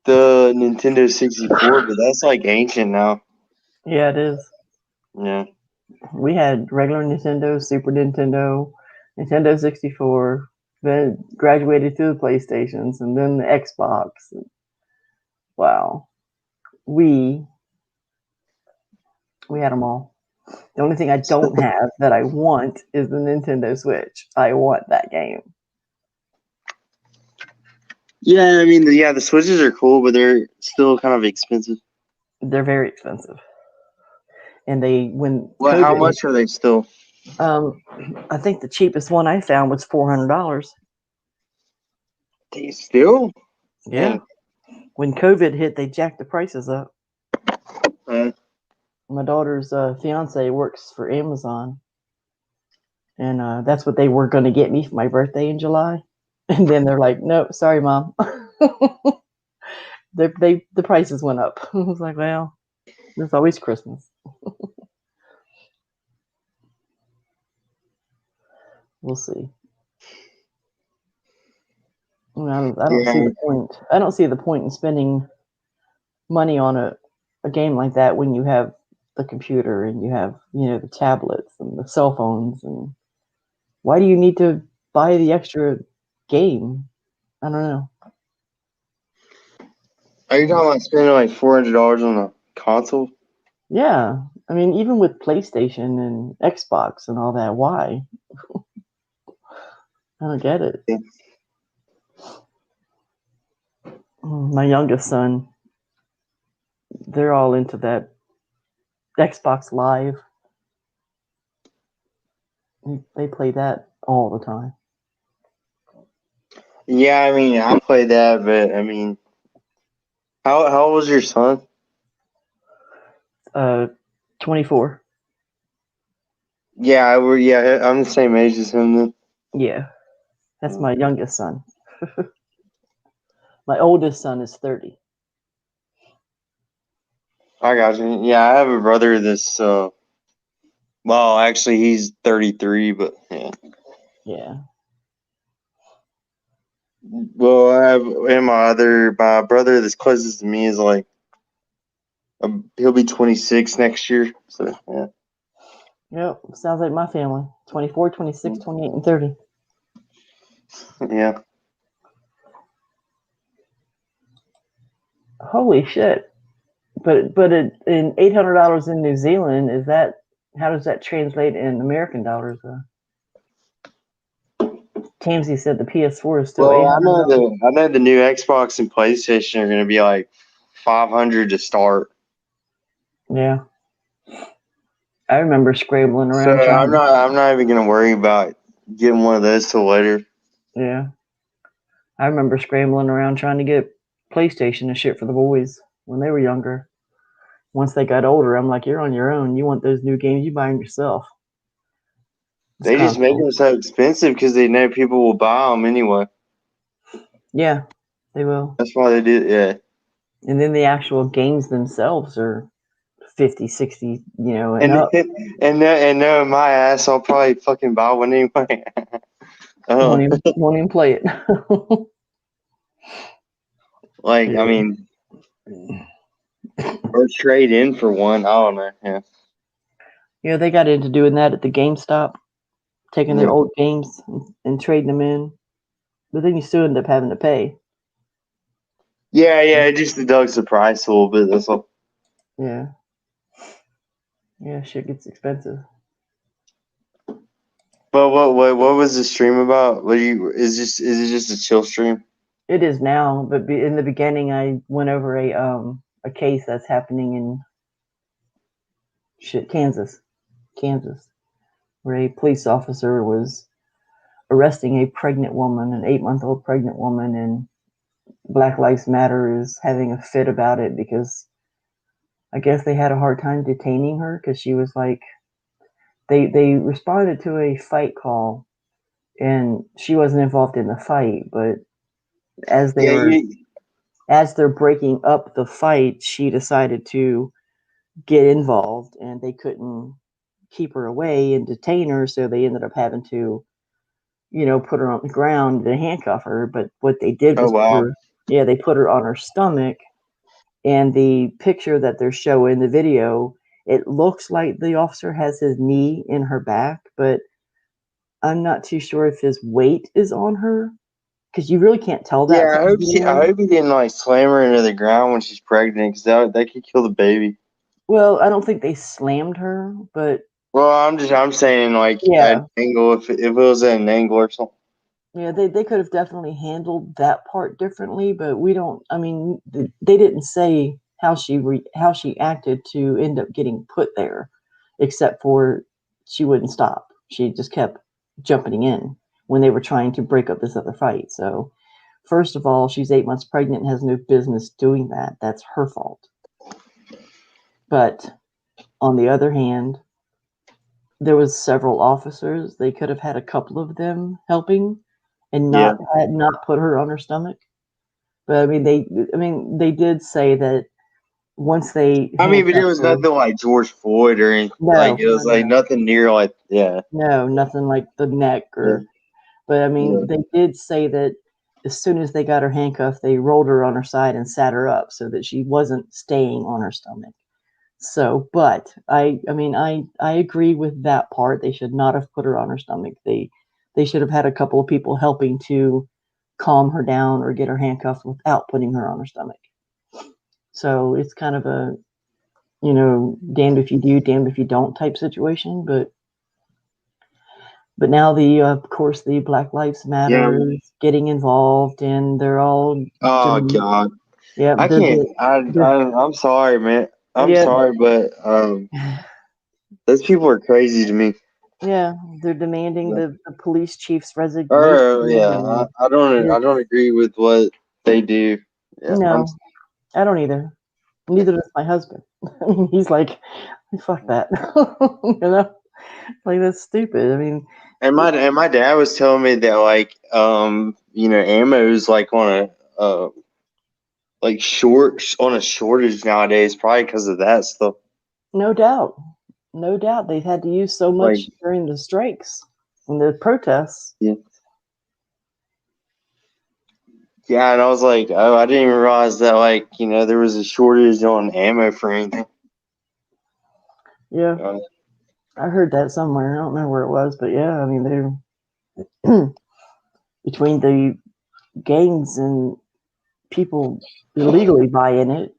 F: the Nintendo 64, but that's like ancient now.
A: Yeah, it is.
F: Yeah.
A: We had regular Nintendo, Super Nintendo, Nintendo 64, then graduated to the PlayStations, and then the Xbox. Wow. We had them all. The only thing I don't have that I want is the Nintendo Switch. I want that game.
F: Yeah, I mean, the Switches are cool, but they're still kind of expensive.
A: They're very expensive. And when
F: Well,
A: COVID
F: how much are they still?
A: I think the cheapest one I found was $400.
F: They still?
A: Yeah. When COVID hit, they jacked the prices up. My daughter's fiance works for Amazon, and that's what they were going to get me for my birthday in July. And then they're like, "Nope, sorry, Mom." The prices went up. I was like, "Well, there's always Christmas." We'll see. I don't see the point. I don't see the point in spending money on a game like that when you have the computer and you have the tablets and the cell phones. And why do you need to buy the extra game? I don't know.
F: Are you talking about spending like $400 on a console?
A: Yeah, I mean, even with PlayStation and Xbox and all that, why? I don't get it.
F: Yeah.
A: My youngest son, they're all into that Xbox Live. They play that all the time.
F: Yeah, I mean, I play that, but I mean, how old was your son?
A: 24.
F: Yeah, I'm the same age as him then.
A: Yeah, that's my youngest son. My oldest son is 30.
F: I got you. Yeah, I have a brother that's well, actually he's 33, but yeah.
A: Yeah.
F: Well, I have and my brother that's closest to me is like he'll be 26 next year. So yeah.
A: Yep, sounds like my family. 24, 26, 28, and 30.
F: Yeah.
A: Holy shit. But in $800 in New Zealand, how does that translate in American dollars? Tamsy said the PS4 is still
F: Well,
A: $800.
F: I know the new Xbox and PlayStation are going to be like 500 to start.
A: Yeah. I remember scrambling
F: So
A: around trying
F: I'm not even going to worry about getting one of those till later.
A: Yeah. I remember scrambling around trying to get PlayStation and shit for the boys when they were younger. Once they got older, I'm like, you're on your own. You want those new games, you buy them yourself.
F: They just make them so expensive because they know people will buy them anyway.
A: Yeah, they will.
F: That's why they do. Yeah.
A: And then the actual games themselves are 50, 60, and
F: And
A: up.
F: and knowing my ass, I'll probably fucking buy one anyway.
A: Won't even play it.
F: Like,
A: Yeah.
F: I mean, or trade in for one. I don't know. Yeah.
A: Yeah, they got into doing that at the GameStop, taking their
F: Yeah.
A: old games and trading them in. But then you still end up having to pay.
F: Yeah, it just deducts the price a little bit. That's all.
A: Yeah. Yeah, shit gets expensive.
F: But what was the stream about? Is it just a chill stream?
A: It is now, but in the beginning, I went over a case that's happening in Kansas, where a police officer was arresting a pregnant woman, an 8-month-old pregnant woman, and Black Lives Matter is having a fit about it because I guess they had a hard time detaining her because she was like, they responded to a fight call, and she wasn't involved in the fight, but as they're breaking up the fight, she decided to get involved, and they couldn't keep her away and detain her, so they ended up having to, put her on the ground and handcuff her. But what they did was they put her on her stomach, and the picture that they're showing, the video, it looks like the officer has his knee in her back, but I'm not too sure if his weight is on her because you really can't tell that.
F: Yeah, I hope he didn't like slam her into the ground when she's pregnant because that could kill the baby.
A: Well, I don't think they slammed her, but
F: Well, I'm saying like an angle if it was at an angle or something.
A: Yeah, they could have definitely handled that part differently, but we don't. I mean, they didn't say how she acted to end up getting put there, except for she wouldn't stop. She just kept jumping in when they were trying to break up this other fight. So, first of all, she's 8 months pregnant and has no business doing that. That's her fault. But on the other hand, there was several officers. They could have had a couple of them helping and not put her on her stomach. But I mean, they did say that once they.
F: I mean, but it was nothing like George Floyd or anything.
A: No,
F: It was like nothing near
A: no, nothing like the neck or. But I mean, they did say that as soon as they got her handcuffed, they rolled her on her side and sat her up so that she wasn't staying on her stomach. So, but I mean, I agree with that part. They should not have put her on her stomach. They should have had a couple of people helping to calm her down or get her handcuffed without putting her on her stomach. So it's kind of a, damned if you do, damned if you don't type situation. But now of course, the Black Lives Matter
F: Yeah.
A: is getting involved, and they're all,
F: Oh God.
A: yeah,
F: I can't. I'm sorry, man. I'm
A: yeah,
F: sorry, but those people are crazy to me.
A: yeah, they're demanding
F: Yeah.
A: the police chief's resignation.
F: Or yeah,
A: And
F: I don't agree with what they do. Yeah,
A: no, I don't either. Neither does my husband. I mean, he's like, fuck that. Like, that's stupid. I mean,
F: and my dad was telling me that like ammo is like on a like on a shortage nowadays, probably because of that stuff.
A: no doubt. No doubt. They've had to use so
F: Like
A: much during the strikes and the protests.
F: yeah, yeah, and I was like, oh, I didn't even realize that like there was a shortage on ammo for anything.
A: Yeah.
F: Uh,
A: I heard that somewhere. I don't remember where it was, but yeah, I mean, they're between the gangs and people illegally buying it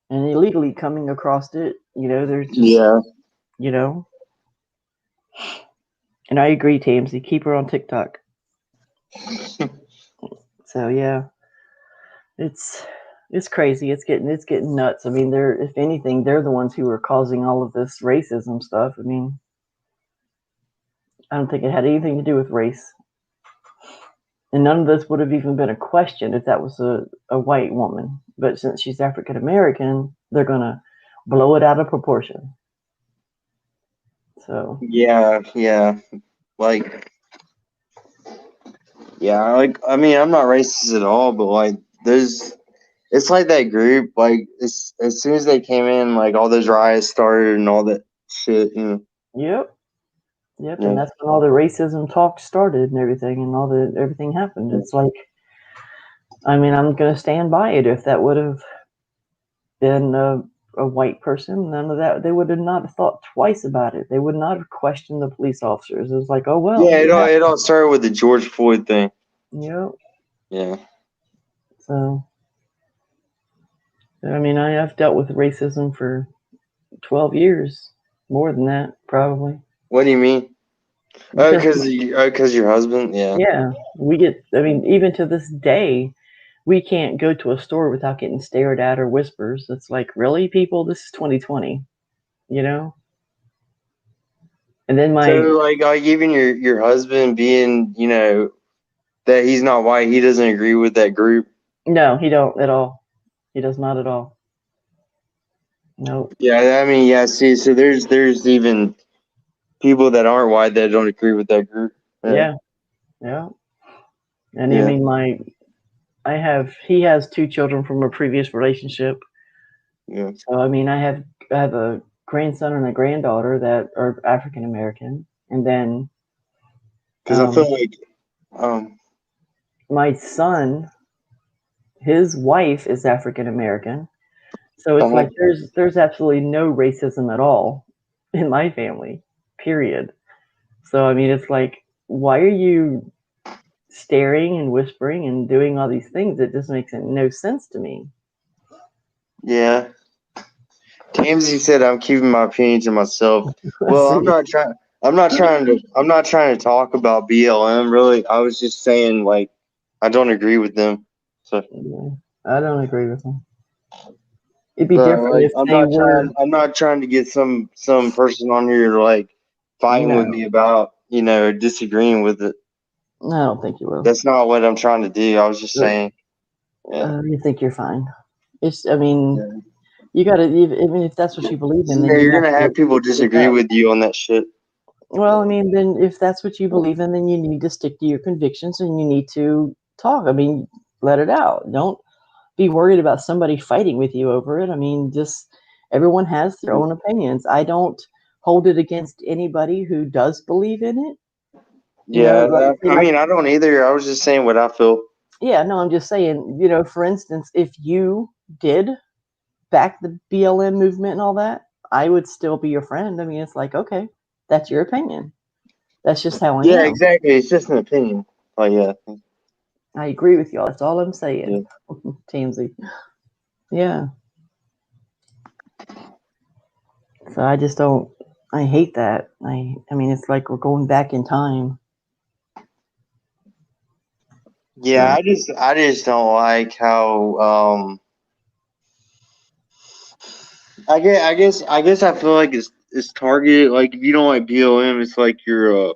A: and illegally coming across it, there's just,
F: yeah.
A: and I agree, Tamsy, keep her on TikTok. So yeah, it's crazy. It's getting nuts. I mean, if anything, they're the ones who are causing all of this racism stuff. I mean, I don't think it had anything to do with race. And none of this would have even been a question if that was a white woman. But since she's African American, they're gonna blow it out of proportion. So
F: Yeah. Like yeah, like I mean, I'm not racist at all, but like it's like that group, like as soon as they came in, like all those riots started and all that shit.
A: yep,
F: Yeah.
A: and that's when all the racism talk started and everything, and everything happened. It's like, I mean, I'm gonna stand by it. If that would have been a white person, none of that, they would have not thought twice about it. They would not have questioned the police officers. It was like, oh well,
F: Yeah, it all started with the George Floyd thing.
A: yep.
F: Yeah.
A: So, I mean, I've dealt with racism for 12 years, more than that, probably.
F: What do you mean? Oh,
A: Because,
F: because your husband. Yeah.
A: yeah, I mean, even to this day, we can't go to a store without getting stared at or whispers. It's like, really, people? This is 2020, you know? And then
F: So like even your husband being that he's not white, he doesn't agree with that group.
A: no, he don't at all. He does not at all. Nope.
F: Yeah, I mean, yeah. See, so there's even people that aren't white that don't agree with that group.
A: Yeah. Yeah. And I
F: Yeah.
A: mean, he has 2 children from a previous relationship.
F: Yeah.
A: So, I mean, I have a grandson and a granddaughter that are African American. And then
F: Because I feel like
A: my son, his wife is African American. So it's
F: uh-huh.
A: like there's absolutely no racism at all in my family, period. So I mean, it's like, why are you staring and whispering and doing all these things? It just makes no sense to me.
F: Yeah. Tamsy said I'm keeping my opinion to myself.
A: Let's
F: Well,
A: see.
F: I'm not trying to talk about BLM really. I was just saying like I don't agree with them. So
A: Yeah, I don't agree with them. It'd be
F: but
A: different
F: like
A: if they were.
F: I'm not trying to get some person on here like fighting with
A: No,
F: me about, disagreeing with it.
A: I don't think you will.
F: That's not what I'm trying to do. I was just saying. Yeah.
A: You think you're fine. I mean,
F: Yeah.
A: you gotta. I mean, if that's what you believe in, then
F: Yeah,
A: you
F: you're
A: have
F: gonna
A: to
F: have people
A: speak
F: disagree
A: up.
F: with you on that shit.
A: Well, I mean, then if that's what you believe in, then you need to stick to your convictions and you need to talk. I mean, let it out. Don't be worried about somebody fighting with you over it. I mean, just everyone has their own opinions. I don't hold it against anybody who does believe in it.
F: Yeah,
A: Like, say
F: I
A: my
F: mean, I don't either. I was just saying what I feel.
A: Yeah, no, I'm just saying, for instance, if you did back the BLM movement and all that, I would still be your friend. I mean, it's like, okay, that's your opinion. That's just how I
F: Yeah,
A: am.
F: exactly. It's just an opinion. Like, yeah,
A: I agree with y'all. That's all I'm
F: yeah.
A: saying. Tamsy. Yeah. So I just don't. I hate that. I mean, it's like we're going back in time.
F: Yeah,
A: So
F: I just don't like how I guess I feel like it's targeted. Like if you don't like BLM, it's like you're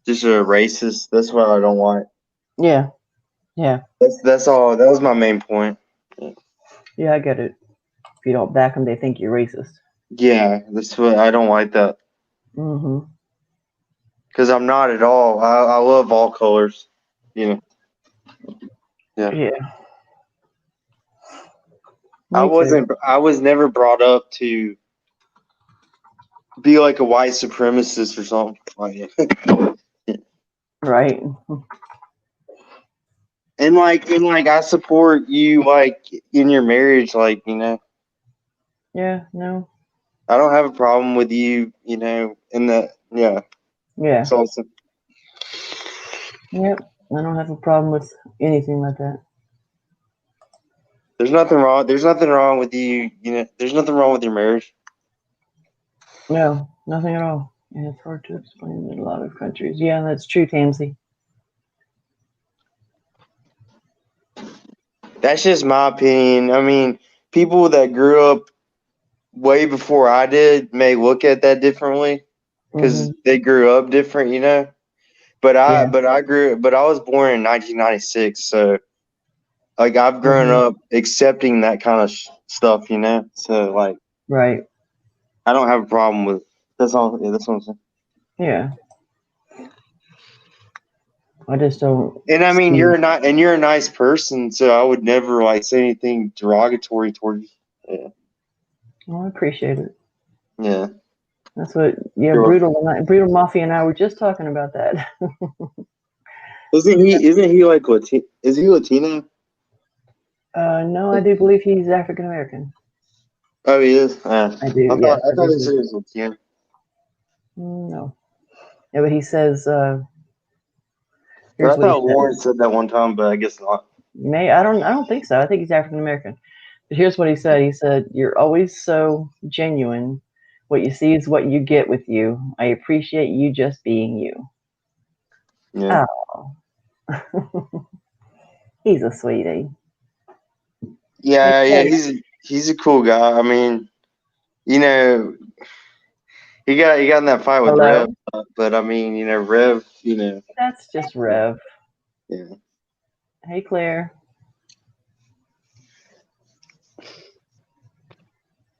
F: just a racist. That's what I don't like.
A: yeah, yeah,
F: That's all. That was my main point.
A: yeah. I get it. If you don't back them, they think you're racist.
F: Yeah, that's what I don't like that
A: Mm-hmm.
F: because I'm not at all. I love all colors. You know. Yeah.
A: Yeah,
F: I
A: me too.
F: wasn't. I was never brought up to be like a white supremacist or something. Like,
A: Right.
F: and I support you like in your marriage. Like
A: Yeah. No.
F: I don't have a problem with you. In the yeah.
A: Yeah.
F: It's awesome.
A: Yep. I don't have a problem with anything like that.
F: There's nothing wrong. There's nothing wrong with you. There's nothing wrong with your marriage.
A: No, nothing at all. And it's hard to explain in a lot of countries. Yeah, that's true, Tamsy.
F: That's just my opinion. I mean, people that grew up way before I did may look at that differently because
A: Mm-hmm.
F: they grew up different. But I
A: Yeah.
F: but I grew but I was born in 1996, so like I've grown
A: Mm-hmm.
F: up accepting that kind of stuff. So like
A: Right.
F: I don't have a problem with that's all. Yeah, that's what I'm saying.
A: Yeah. I just don't
F: And I mean,
A: see.
F: you're a nice person, so I would never like say anything derogatory toward you. Yeah,
A: Oh, I appreciate it.
F: yeah.
A: That's what. Yeah,
F: Sure.
A: brutal mafia and I were just talking about that.
F: Isn't he? Isn't he like Latino? Is he Latino?
A: No, I do believe he's African American.
F: Oh, he is.
A: I do.
F: I
A: Yes,
F: thought I
A: I
F: thought
A: do
F: he said
A: believe.
F: he was Latino.
A: No. Yeah, but he says.
F: But I
A: Here's what he
F: thought
A: said.
F: Warren said that one time, but I guess not.
A: May I don't. I don't think so. I think he's African American. But here's what he said. He said, "You're always so genuine. What you see is what you get with you. I appreciate you just being you."
F: Yeah,
A: Oh, he's a sweetie. Hey,
F: yeah, yeah.
A: Clay.
F: He's a cool guy. I mean, you know, he got in that fight with Rev,
A: Hello.
F: but I mean, Rev,
A: That's just Rev.
F: yeah.
A: Hey, Claire.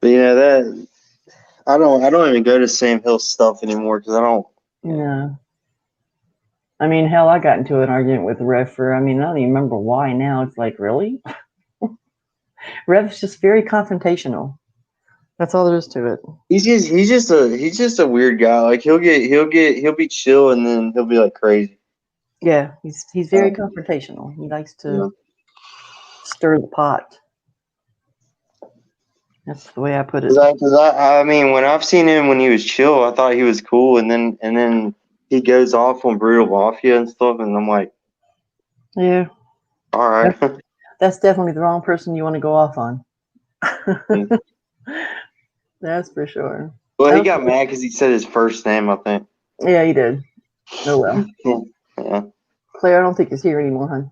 F: But that I don't even go to Sam Hill stuff anymore because I don't. Yeah.
A: No. I mean, hell, I got into an argument with Rev for, I mean, I don't even remember why now. It's like, really? Rev's just very confrontational. That's all there is to it.
F: He's just a weird guy. Like he'll be chill and then he'll be like crazy.
A: Yeah, he's very
F: Um,
A: confrontational. He likes to
F: yeah.
A: stir the pot. That's the way I put it.
F: Cause I mean when I've seen him when he was chill, I thought he was cool, and then he goes off on brutal mafia and stuff, and I'm like,
A: Yeah,
F: all right.
A: that's, that's definitely the wrong person you want to go off on. That's for sure.
F: Well,
A: I
F: he
A: don't
F: got
A: think,
F: mad because he said his first name, I think.
A: yeah, he did. Oh well.
F: Yeah.
A: Claire, I don't think he's here anymore, hon.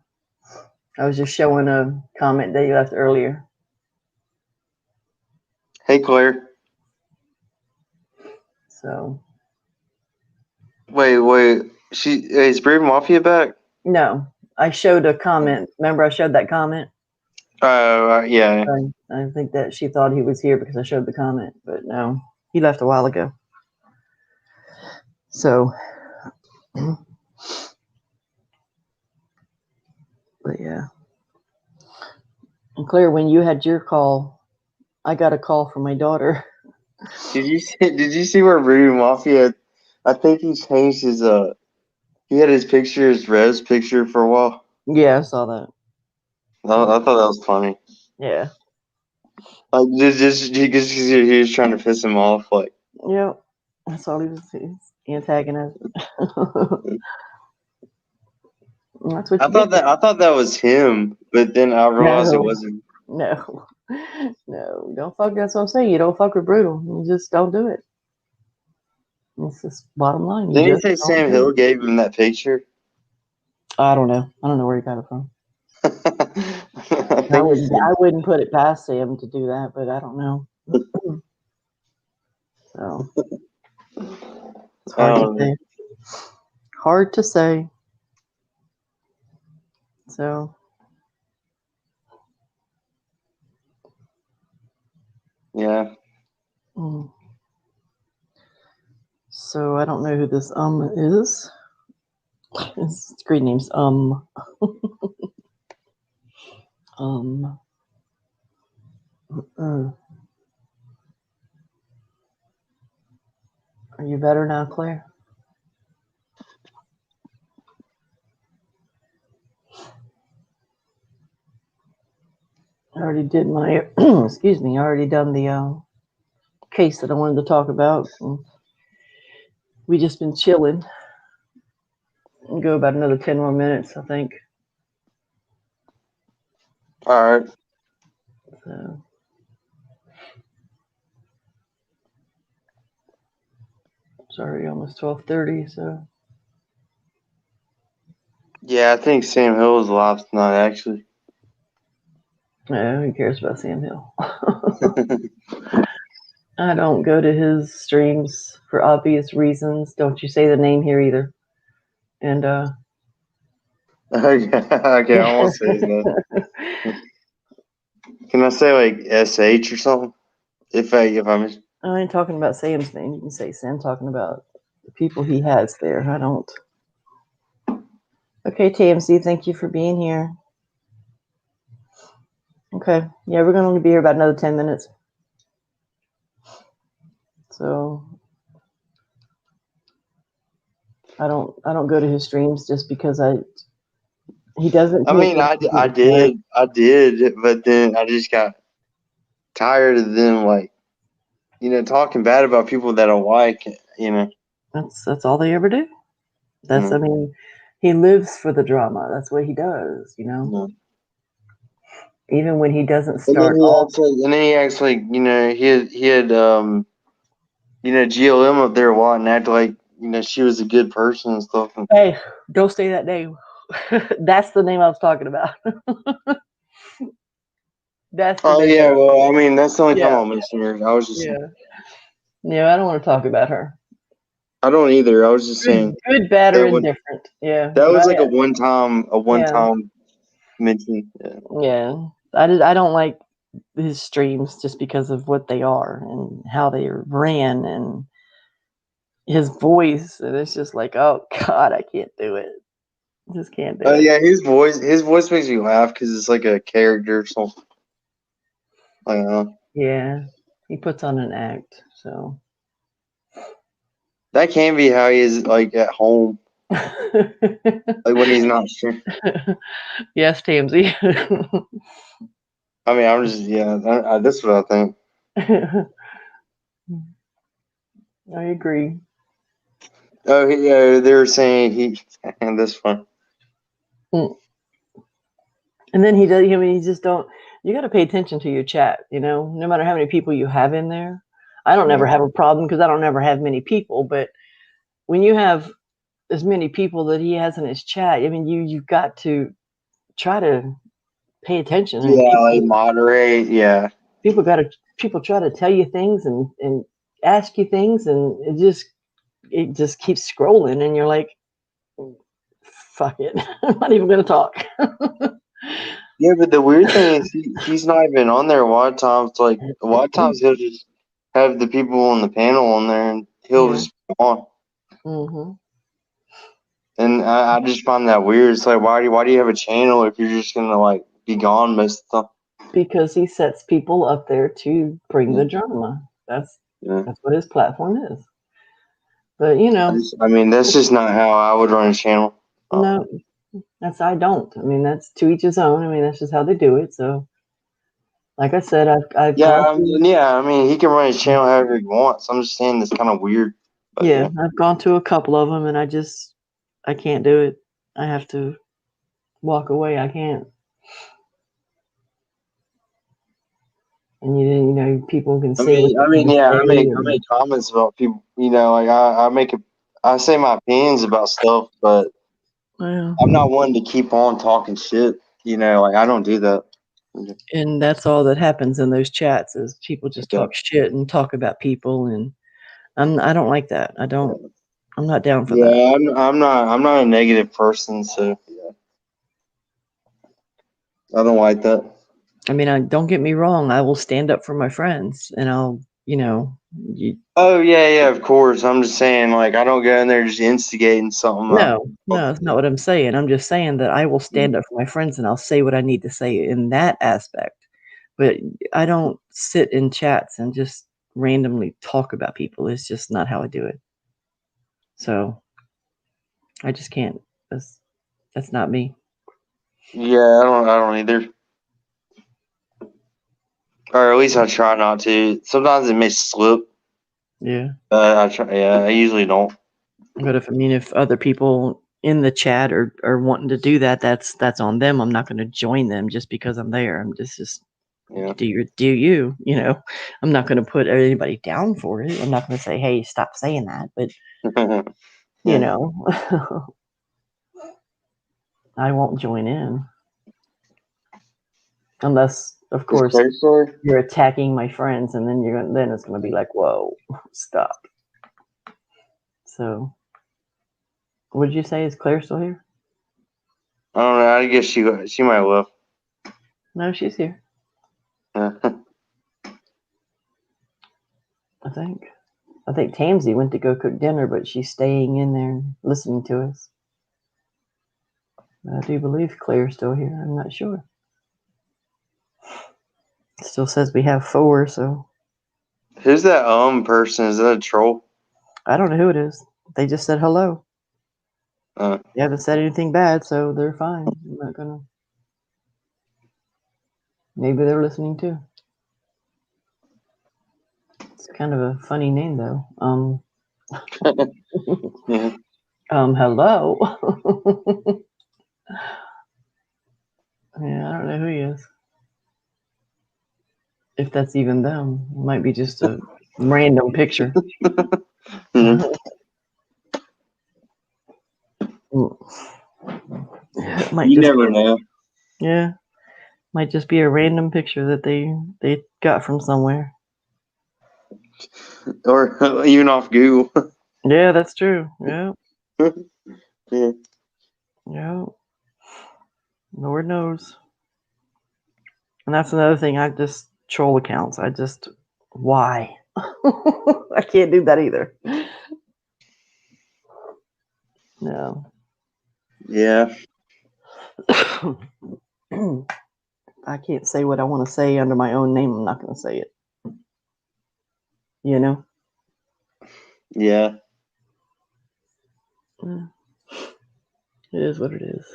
A: I was just showing a comment that you left earlier.
F: Hey, Claire.
A: So
F: Wait. Is Brutal Mafia back?
A: no, I showed a comment. Remember, I showed that comment.
F: Oh, yeah.
A: I think that she thought he was here because I showed the comment, but no, he left a while ago. So, but yeah. And Claire, when you had your call, I got a call from my daughter.
F: Did you see where Brutal Mafia? I think he changed his. He had his picture as Rev's picture for a while.
A: Yeah, I saw that.
F: I thought that was funny.
A: Yeah.
F: Like just he was trying to piss him off. Like,
A: Yep. That's all he was. He's antagonist. That's what you get.
F: I thought that was him, but then I realized it
A: No.
F: wasn't.
A: No. No. Don't fuck. That's what I'm saying. You don't fuck with brutal. You just don't do it. It's just bottom line. You
F: Didn't he
A: just
F: say
A: don't
F: Sam
A: do
F: Hill
A: it.
F: gave him that picture?
A: I don't know. I don't know where he got it from.
F: I
A: I
F: think he
A: wouldn't.
F: said.
A: I wouldn't put it past Sam to do that, but I don't know. So it's hard to say. Hard to say. So
F: Yeah.
A: So I don't know who this is. His screen name's Are you better now, Claire? I already did my excuse me. I already done the case that I wanted to talk about. We just been chilling. We'll go about another 10 more minutes, I think.
F: All right.
A: So it's already almost 12:30. So
F: Yeah, I think Sam Hill was live tonight. Actually.
A: no, who cares about Sam Hill? I don't go to his streams for obvious reasons. Don't you say the name here either. And
F: Okay, I won't say that. Can I say like SH or something? If I'm
A: I ain't talking about Sam's name. You can say Sam. Talking about the people he has there. I don't. Okay, TMC, thank you for being here. Okay, yeah, we're gonna be here about another 10 minutes. So I don't go to his streams just because he doesn't.
F: I mean, I did, but then I just got tired of them, like, talking bad about people that I like,
A: That's all they ever do. I mean, he lives for the drama. That's what he does. Even when he doesn't start off.
F: And then he acts like, he had GLM up there a lot and act like, she was a good person and stuff.
A: Hey, don't say that name. That's the name I was talking about. That's the name.
F: Yeah, well, I mean, that's the only time I'll mention her. I was just
A: Yeah, I don't want to talk about her.
F: I don't either. I was just saying
A: good, bad, or indifferent. Yeah,
F: that was like a one time mention.
A: Yeah, I don't like his streams just because of what they are and how they ran and his voice, and it's just like, oh God, I can't do it. Just can't do it.
F: Yeah, his voice makes me laugh because it's like a character or something. I don't know.
A: Yeah, he puts on an act, so
F: that can be how he is like at home, like when he's not sure.
A: Yes, TMZ.
F: I mean, I'm just that's what I think.
A: I agree.
F: Oh yeah, they're saying and this one.
A: And then he does. I mean, you just don't. You got to pay attention to your chat. No matter how many people you have in there. I don't ever have a problem because I don't ever have many people. But when you have as many people that he has in his chat, I mean, you've got to try to pay attention.
F: Yeah, like moderate. Yeah,
A: people try to tell you things and ask you things, and it just keeps scrolling, and you're like, fuck it, I'm not even gonna talk.
F: Yeah, but the weird thing is he's not even on there a lot of times. Like a lot of times he'll just have the people on the panel on there and he'll just be on.
A: Mm-hmm.
F: And I just find that weird. It's like why do you have a channel if you're just gonna like be gone most of the time?
A: Because he sets people up there to bring the drama. That's what his platform is. But
F: I mean, that's just not how I would run a channel.
A: No, I don't. I mean, that's to each his own. I mean, that's just how they do it. So, like I said, I've
F: Yeah,
A: gone
F: I
A: to
F: mean, yeah. I mean, he can run his channel however he wants. I'm just saying it's kind of weird. But
A: yeah, I've gone to a couple of them, and I can't do it. I have to walk away. I can't. And you know, people can say what they want to
F: Yeah.
A: say.
F: I make comments about people. You know, like I say my opinions about stuff, but
A: Well,
F: I'm not one to keep on talking shit. You know, like I don't do that.
A: and that's all that happens in those chats is people just
F: Yeah.
A: talk shit and talk about people, and I don't like that. I'm not down for that.
F: Yeah, I'm not a negative person, so yeah, I don't like that.
A: I mean, don't get me wrong. I will stand up for my friends, and I'll, you know,
F: Oh yeah, of course. I'm just saying, like, I don't go in there just instigating something.
A: no, that's not what I'm saying. I'm just saying that I will stand up for my friends, and I'll say what I need to say in that aspect. But I don't sit in chats and just randomly talk about people. It's just not how I do it. So I just can't. That's not me.
F: Yeah, I don't either. Or at least I try not to. Sometimes it may slip.
A: Yeah.
F: I try. Yeah, I usually don't.
A: But if other people in the chat are wanting to do that, that's on them. I'm not going to join them just because I'm there. I'm just
F: Yeah.
A: do you, you know. I'm not going to put anybody down for it. I'm not going to say, hey, stop saying that. But you
F: Yeah.
A: know, I won't join in unless, of
F: Is
A: course,
F: Claire story?
A: you're attacking my friends, and then it's going to be like, whoa, stop. So, what did you say? Is Claire still here?
F: I don't know. I guess she might have left.
A: No, she's here.
F: Yeah.
A: I think Tamsy went to go cook dinner, but she's staying in there listening to us. I do believe Claire's still here. I'm not sure. It still says we have 4, so
F: Who's that person? Is that a troll?
A: I don't know who it is. They just said hello.
F: Uh,
A: They haven't said anything bad, so they're fine. I'm not gonna. Maybe they're listening too. It's kind of a funny name though.
F: yeah.
A: Hello. Yeah, I don't know who he is. If that's even them, it might be just a random picture.
F: Yeah.
A: It might
F: You
A: just
F: never know.
A: yeah, might just be a random picture that they got from somewhere.
F: Or even off Google.
A: Yeah, that's true. Yeah,
F: Yeah.
A: yeah. Lord knows. And that's another thing. I just troll accounts. Why? I can't do that either. No.
F: Yeah.
A: I can't say what I want to say under my own name. I'm not going to say it. You know?
F: Yeah.
A: Yeah. It is what it is.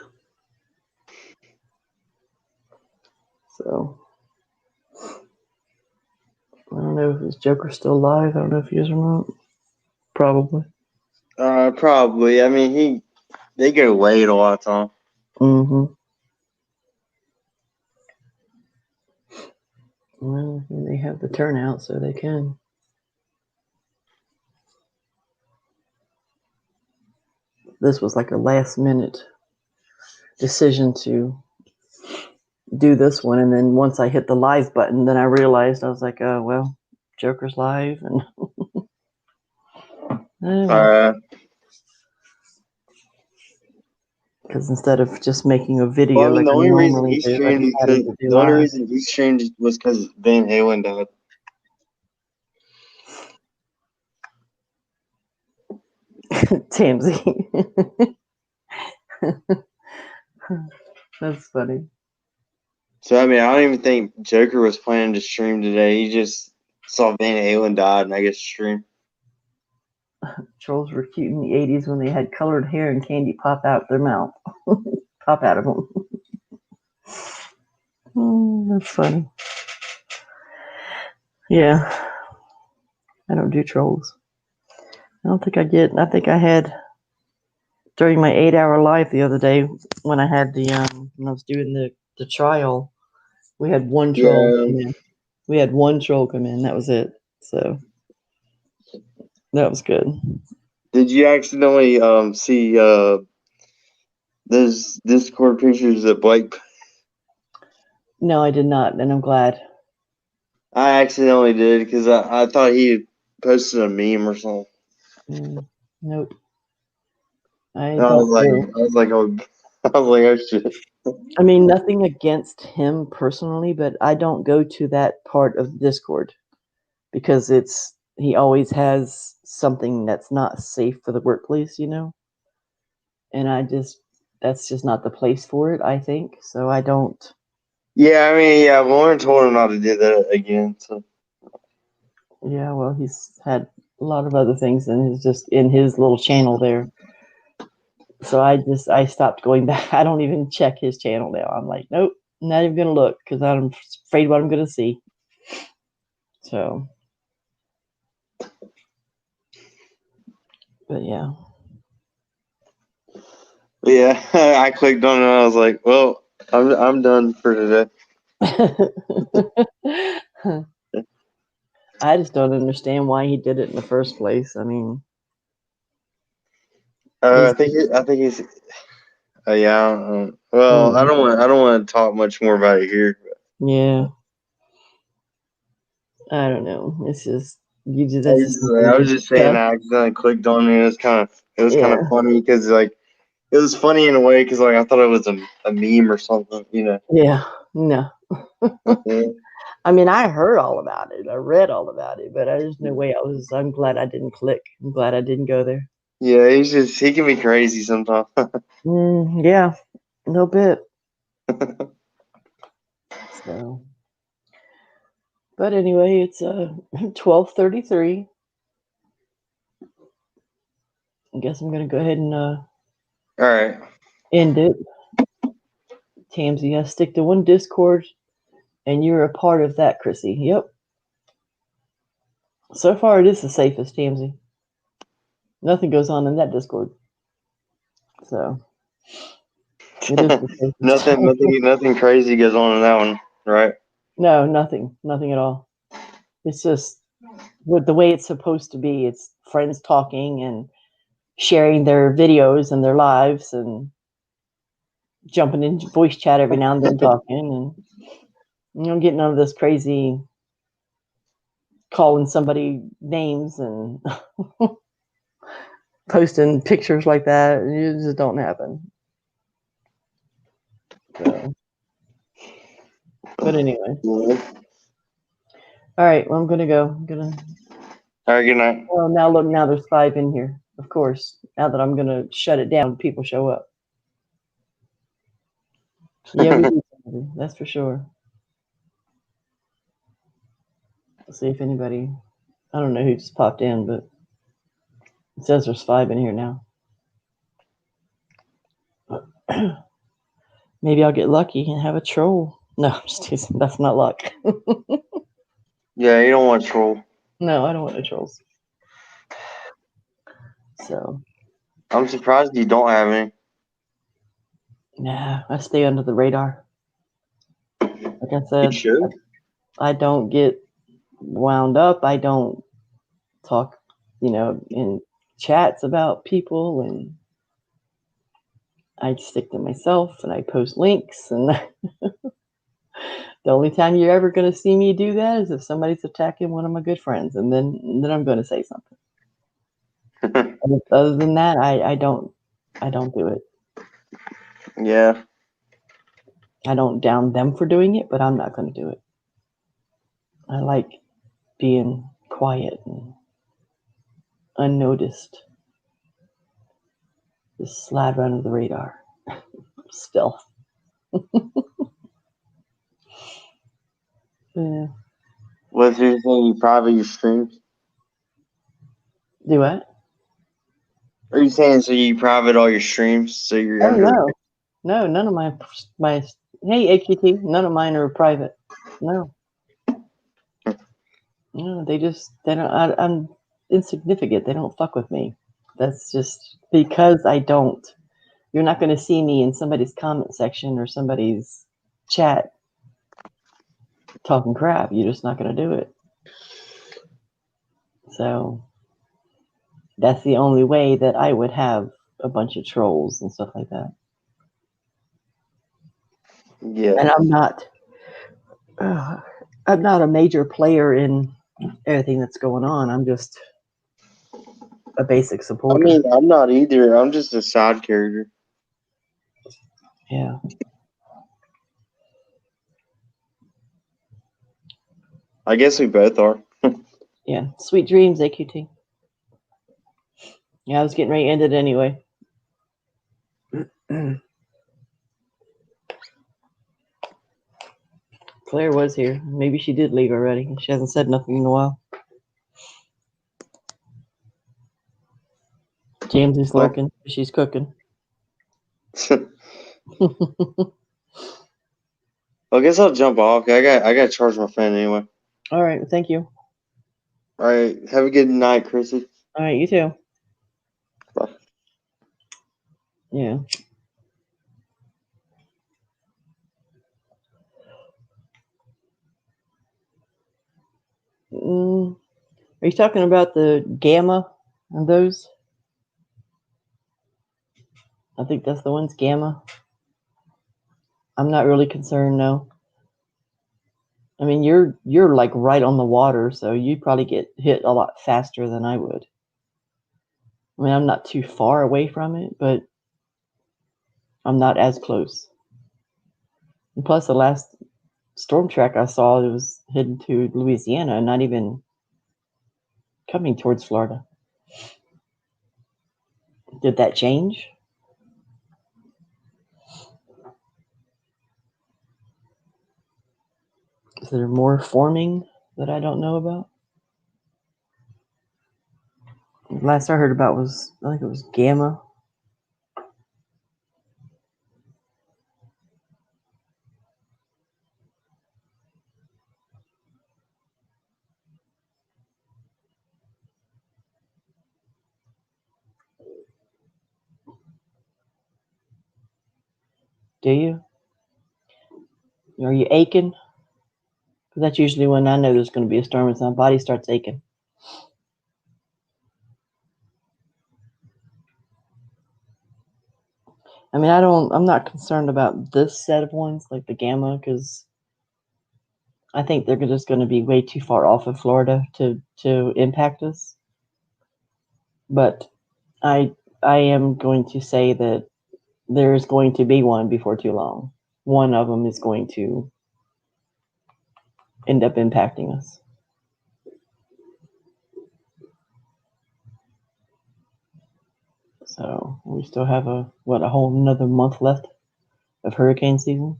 A: So, I don't know if this Joker's still alive. I don't know if he is or not. Probably.
F: Probably. I mean, they go late a lot of time.
A: Mm-hmm. Well, they have the turnout, so they can. This was like a last minute decision to do this one, and then once I hit the live button, then I realized I was like, oh well, Joker's live, and because instead of just making a video
F: Well, I mean,
A: like
F: the
A: I
F: only reason
A: normally
F: he
A: do, I
F: streamed
A: decided to do
F: the only
A: live.
F: reason he streamed was because Van Halen died.
A: Tamsy. That's funny.
F: So I mean, I don't even think Joker was planning to stream today. He just saw Van Halen died, and I guess stream.
A: Trolls were cute in the 80s when they had colored hair and candy pop out their mouth. top out of them. That's funny. Yeah, I don't do trolls. I think I had during my 8-hour live the other day when I had when I was doing the trial, we had one troll come in. We had one troll come in. That was it. So that was good.
F: Did you accidentally see those Discord pictures that Blake?
A: No, I did not, and I'm glad.
F: I accidentally did because I thought he posted a meme or something.
A: Nope. I
F: I was like, oh shit.
A: I mean, nothing against him personally, but I don't go to that part of Discord because he always has something that's not safe for the workplace, you know? And that's just not the place for it, I think. So I don't.
F: Yeah, I mean, yeah, Lauren told him not to do that again. So.
A: Yeah, well, he's had a lot of other things in his little channel there. So I stopped going back. I don't even check his channel now. I'm like, nope, not even gonna look because I'm afraid what I'm gonna see. So, but yeah.
F: Yeah, I clicked on it and I was like, well, I'm done for today.
A: I just don't understand why he did it in the first place. I mean,
F: I think he's. Yeah. Well, I don't want to talk much more about it here.
A: Yeah. I don't know. It's just
F: I was just saying I accidentally clicked on it. It was kind of funny because like it was funny in a way because like I thought it was a meme or something, you know.
A: Yeah. No.
F: Yeah.
A: I mean, I heard all about it. I read all about it, but there's no way I'm glad I didn't click. I'm glad I didn't go there.
F: Yeah, he can be crazy sometimes.
A: Yeah, no bit. So, but anyway, it's 12:33. I guess I'm gonna go ahead and
F: all right.
A: end it. Tamsy, I stick to one Discord, and you're a part of that, Chrissy. Yep. So far, it is the safest, Tamsy. Nothing goes on in that Discord. So it is the safest.
F: nothing crazy goes on in that one, right?
A: No, nothing at all. It's just with the way it's supposed to be. It's friends talking and sharing their videos and their lives and jumping in voice chat every now and then talking and getting none of this crazy calling somebody names and posting pictures like that. It just don't happen. So, but anyway. All right, well, I'm gonna go.
F: All right, good night.
A: Well, now look, now there's 5 in here. Of course, now that I'm gonna shut it down, people show up. Yeah, we do. That's for sure. Let's see if anybody. I don't know who just popped in, but it says there's 5 in here now. Maybe I'll get lucky and have a troll. No, I'm just teasing. That's not luck.
F: Yeah, you don't want a troll.
A: No, I don't want no trolls. So.
F: I'm surprised you don't have any.
A: Nah, I stay under the radar. Like I said,
F: You should.
A: I don't get wound up. I don't talk, in chats about people, and I stick to myself and I post links. And the only time you're ever going to see me do that is if somebody's attacking one of my good friends, and then I'm going to say something. Other than that, I don't do it.
F: Yeah.
A: I don't down them for doing it, but I'm not going to do it. I like being quiet and unnoticed. Just slide under the radar. Stealth. Yeah.
F: What's your thing? You private your streams?
A: Do what?
F: Are you saying so you private all your streams so you're
A: Oh
F: under?
A: no, No, none of my. Hey, AQT, none of mine are private. No. No, they don't. I'm insignificant. They don't fuck with me. That's just because I don't. You're not going to see me in somebody's comment section or somebody's chat talking crap. You're just not going to do it. So that's the only way that I would have a bunch of trolls and stuff like that.
F: Yeah.
A: And I'm not a major player in everything that's going on. I'm just a basic
F: I
A: supporter.
F: mean, I'm not either. I'm just a side character.
A: Yeah.
F: I guess we both are.
A: Yeah. Sweet dreams, AQT. Yeah, I was getting ready to end it anyway. Claire was here. Maybe she did leave already. She hasn't said nothing in a while. James is lurking. She's cooking.
F: I guess I'll jump off. I got to charge my phone anyway.
A: All right. Thank you.
F: All right. Have a good night, Chrissy.
A: All right. You too.
F: Bye.
A: Yeah. Are you talking about the Gamma and those? I think that's the ones, Gamma. I'm not really concerned, no. I mean, you're like right on the water, so you'd probably get hit a lot faster than I would. I mean, I'm not too far away from it, but I'm not as close. And plus, the last storm track I saw, it was heading to Louisiana, not even coming towards Florida. Did that change? Is there more forming that I don't know about? Last I heard about was, I think it was Gamma. Do you? Are you aching? Because that's usually when I know there's going to be a storm, and my body starts aching. I mean, I'm not concerned about this set of ones, like the Gamma, because I think they're just going to be way too far off of Florida to impact us. But I am going to say that there is going to be one before too long. One of them is going to end up impacting us. So we still have a whole another month left of hurricane season.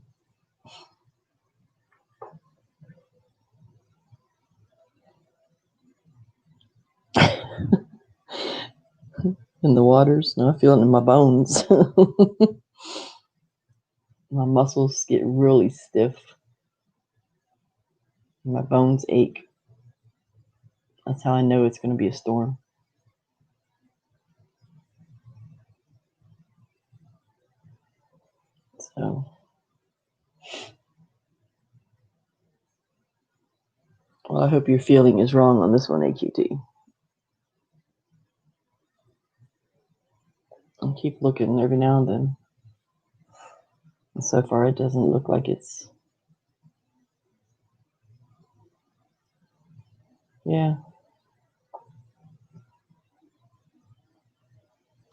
A: In the waters. No, I feel it in my bones. My muscles get really stiff. My bones ache. That's how I know it's going to be a storm. So, well, I hope your feeling is wrong on this one, AQT. I'll keep looking every now and then. And so far, it doesn't look like it's. Yeah.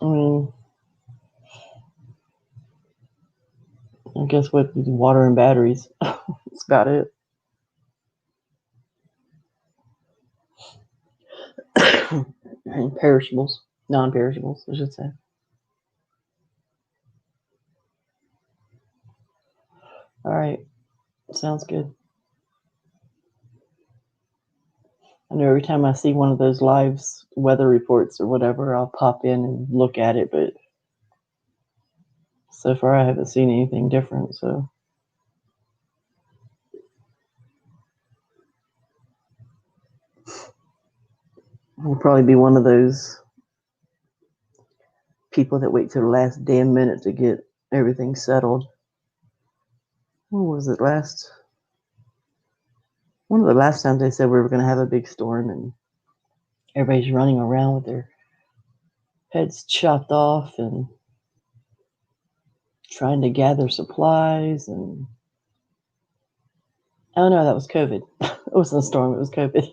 A: I mean, I guess with water and batteries, that's about it. And perishables, non-perishables, I should say. All right, sounds good. I know every time I see one of those lives, weather reports or whatever, I'll pop in and look at it, but So far, I haven't seen anything different, so. I'll probably be one of those people that wait till the last damn minute to get everything settled. What was it one of the last times they said we were going to have a big storm and everybody's running around with their heads chopped off and trying to gather supplies. And oh no, that was COVID. It wasn't a storm, it was COVID.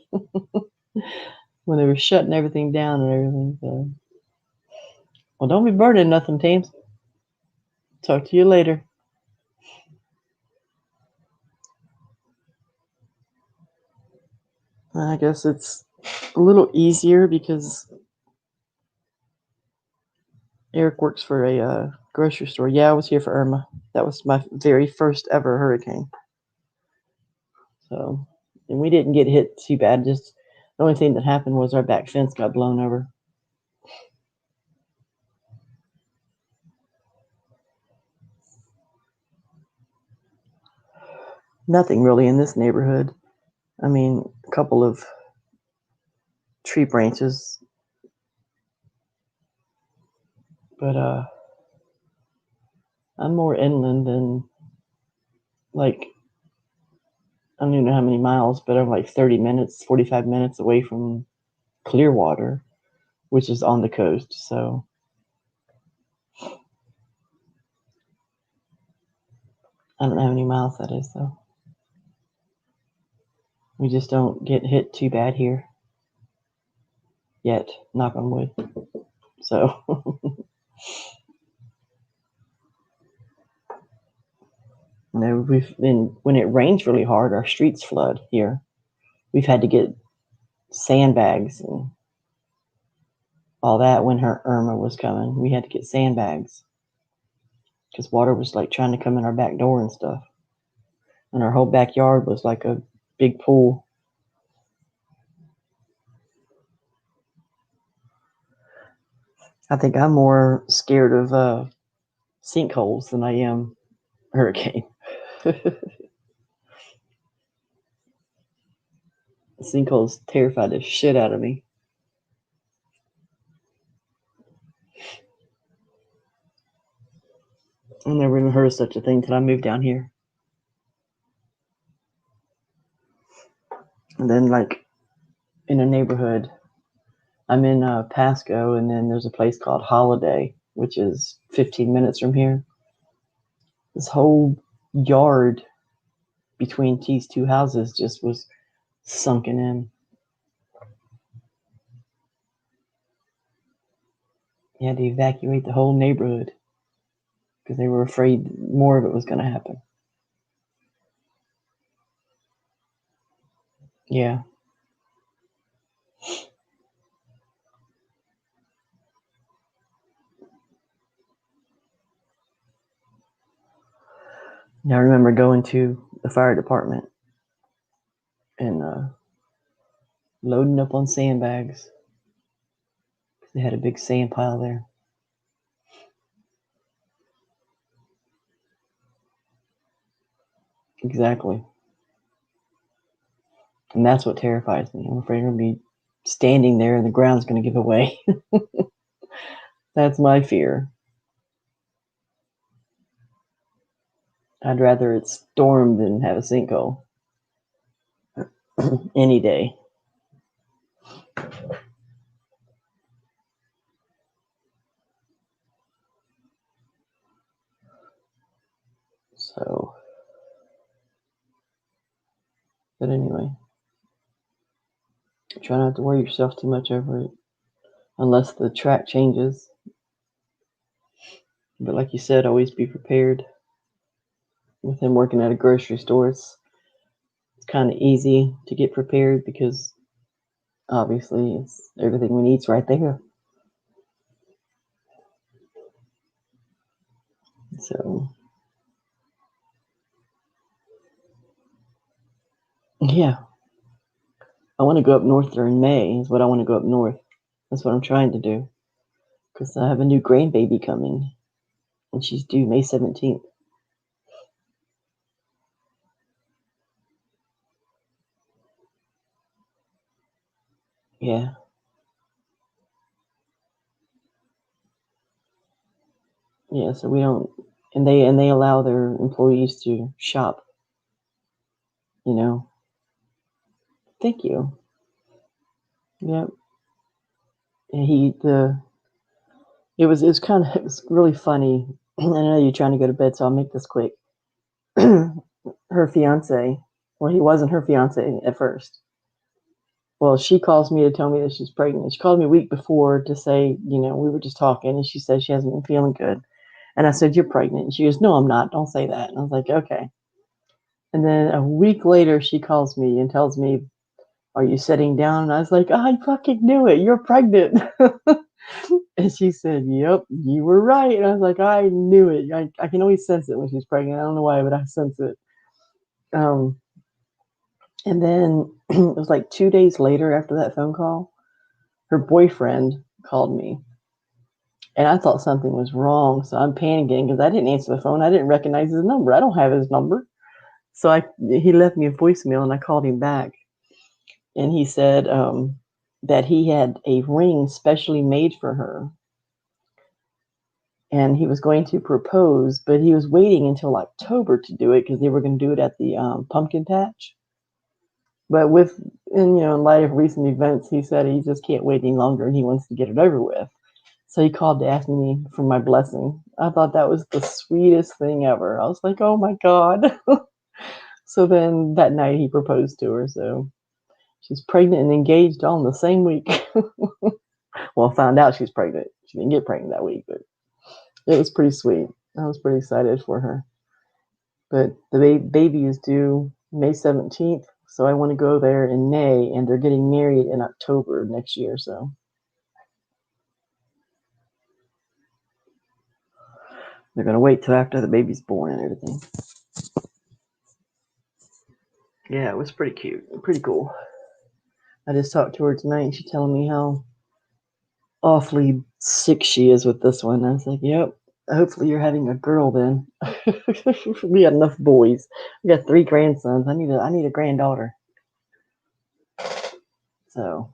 A: When they were shutting everything down and everything. So. Well, don't be burning nothing, teams. Talk to you later. I guess it's a little easier because Eric works for a grocery store. Yeah, I was here for Irma. That was my very first ever hurricane. So, and we didn't get hit too bad. Just the only thing that happened was our back fence got blown over. Nothing really in this neighborhood. I mean, a couple of tree branches. But I'm more inland than, like, I don't even know how many miles, but I'm like 30 minutes, 45 minutes away from Clearwater, which is on the coast. So I don't know how many miles that is, though. We just don't get hit too bad here yet, knock on wood. So we've been, when it rains really hard, our streets flood here. We've had to get sandbags and all that when Irma was coming. We had to get sandbags because water was like trying to come in our back door and stuff. And our whole backyard was like a big pool. I think I'm more scared of sinkholes than I am hurricane. Sinkholes terrified the shit out of me. I never even heard of such a thing until I moved down here. And then, like, in a neighborhood, I'm in Pasco, and then there's a place called Holiday, which is 15 minutes from here. This whole yard between these two houses just was sunken in. You had to evacuate the whole neighborhood because they were afraid more of it was going to happen. Yeah. Now I remember going to the fire department and loading up on sandbags. They had a big sand pile there. Exactly. And that's what terrifies me. I'm afraid I'm going to be standing there and the ground's going to give away. That's my fear. I'd rather it storm than have a sinkhole. Any day. So, but anyway, try not to worry yourself too much over it unless the track changes. But like you said, always be prepared. With him working at a grocery store, it's kind of easy to get prepared because obviously it's everything we need's right there. So, yeah. I want to go up north during May is what I want to go up north. That's what I'm trying to do. Because I have a new grandbaby coming. and she's due May 17th. Yeah. Yeah, so we don't, and they allow their employees to shop, you know. Thank you. Yep. And it was really funny. I know you're trying to go to bed, so I'll make this quick. Her fiance, well, he wasn't her fiance at first. Well, she calls me to tell me that she's pregnant. She called me a week before to say, we were just talking, and she said she hasn't been feeling good. And I said, "You're pregnant." And she goes, "No, I'm not. Don't say that." And I was like, "Okay." And then a week later, she calls me and tells me, "Are you sitting down?" And I was like, "I fucking knew it. You're pregnant." And she said, "Yep, you were right." And I was like, "I knew it. I can always sense it when she's pregnant. I don't know why, but I sense it." And then it was like 2 days later after that phone call, her boyfriend called me. And I thought something was wrong. So I'm panicking because I didn't answer the phone. I didn't recognize his number. I don't have his number. So he left me a voicemail and I called him back. And he said that he had a ring specially made for her. And he was going to propose, but he was waiting until October to do it because they were going to do it at the pumpkin patch. But in light of recent events, he said he just can't wait any longer and he wants to get it over with. So he called to ask me for my blessing. I thought that was the sweetest thing ever. I was like, oh my God. So then that night he proposed to her. So she's pregnant and engaged all in the same week. Well, found out she's pregnant. She didn't get pregnant that week, but it was pretty sweet. I was pretty excited for her. But the baby is due May 17th. So I want to go there in May, and they're getting married in October next year. So they're going to wait till after the baby's born and everything. Yeah, it was pretty cute. Pretty cool. I just talked to her tonight, and she's telling me how awfully sick she is with this one. I was like, yep. Hopefully you're having a girl then. We got enough boys. We got 3 grandsons. I need a granddaughter. So,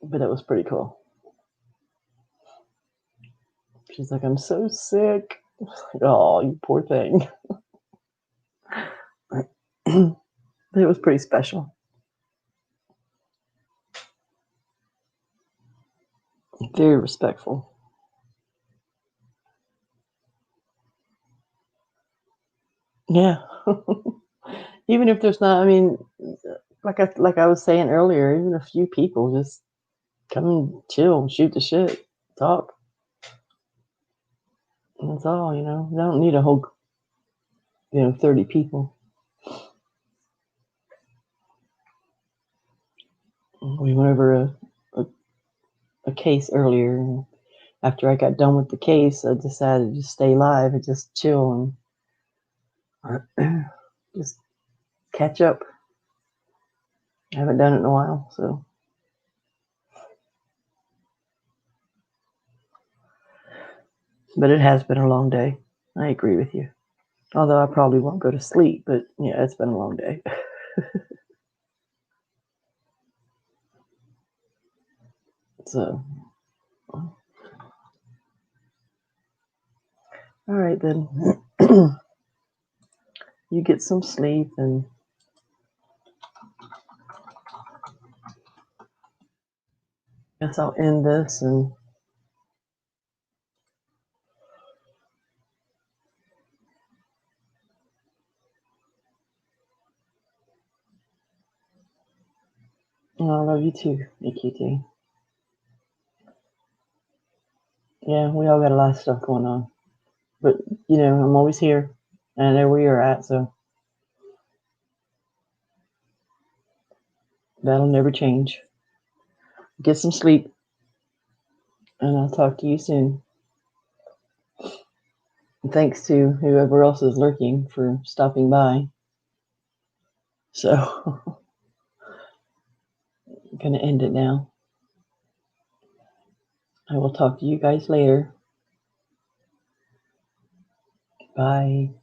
A: but it was pretty cool. She's like, I'm so sick. I was like, oh, you poor thing. But it was pretty special. Very respectful. Yeah. Even if there's not, I mean, like I was saying earlier, even a few people just come and chill, shoot the shit, talk. And that's all, You don't need a whole, 30 people. We went over a case earlier. And after I got done with the case, I decided to stay live and just chill and just catch up. I haven't done it in a while, so. But it has been a long day. I agree with you. Although I probably won't go to sleep, but yeah, it's been a long day. So, all right then. You get some sleep, and I guess I'll end this and I love you too, EQT. Yeah, we all got a lot of stuff going on. But, I'm always here. And I know where you're at, so that'll never change. Get some sleep, and I'll talk to you soon. And thanks to whoever else is lurking for stopping by. So, I'm going to end it now. I will talk to you guys later. Bye.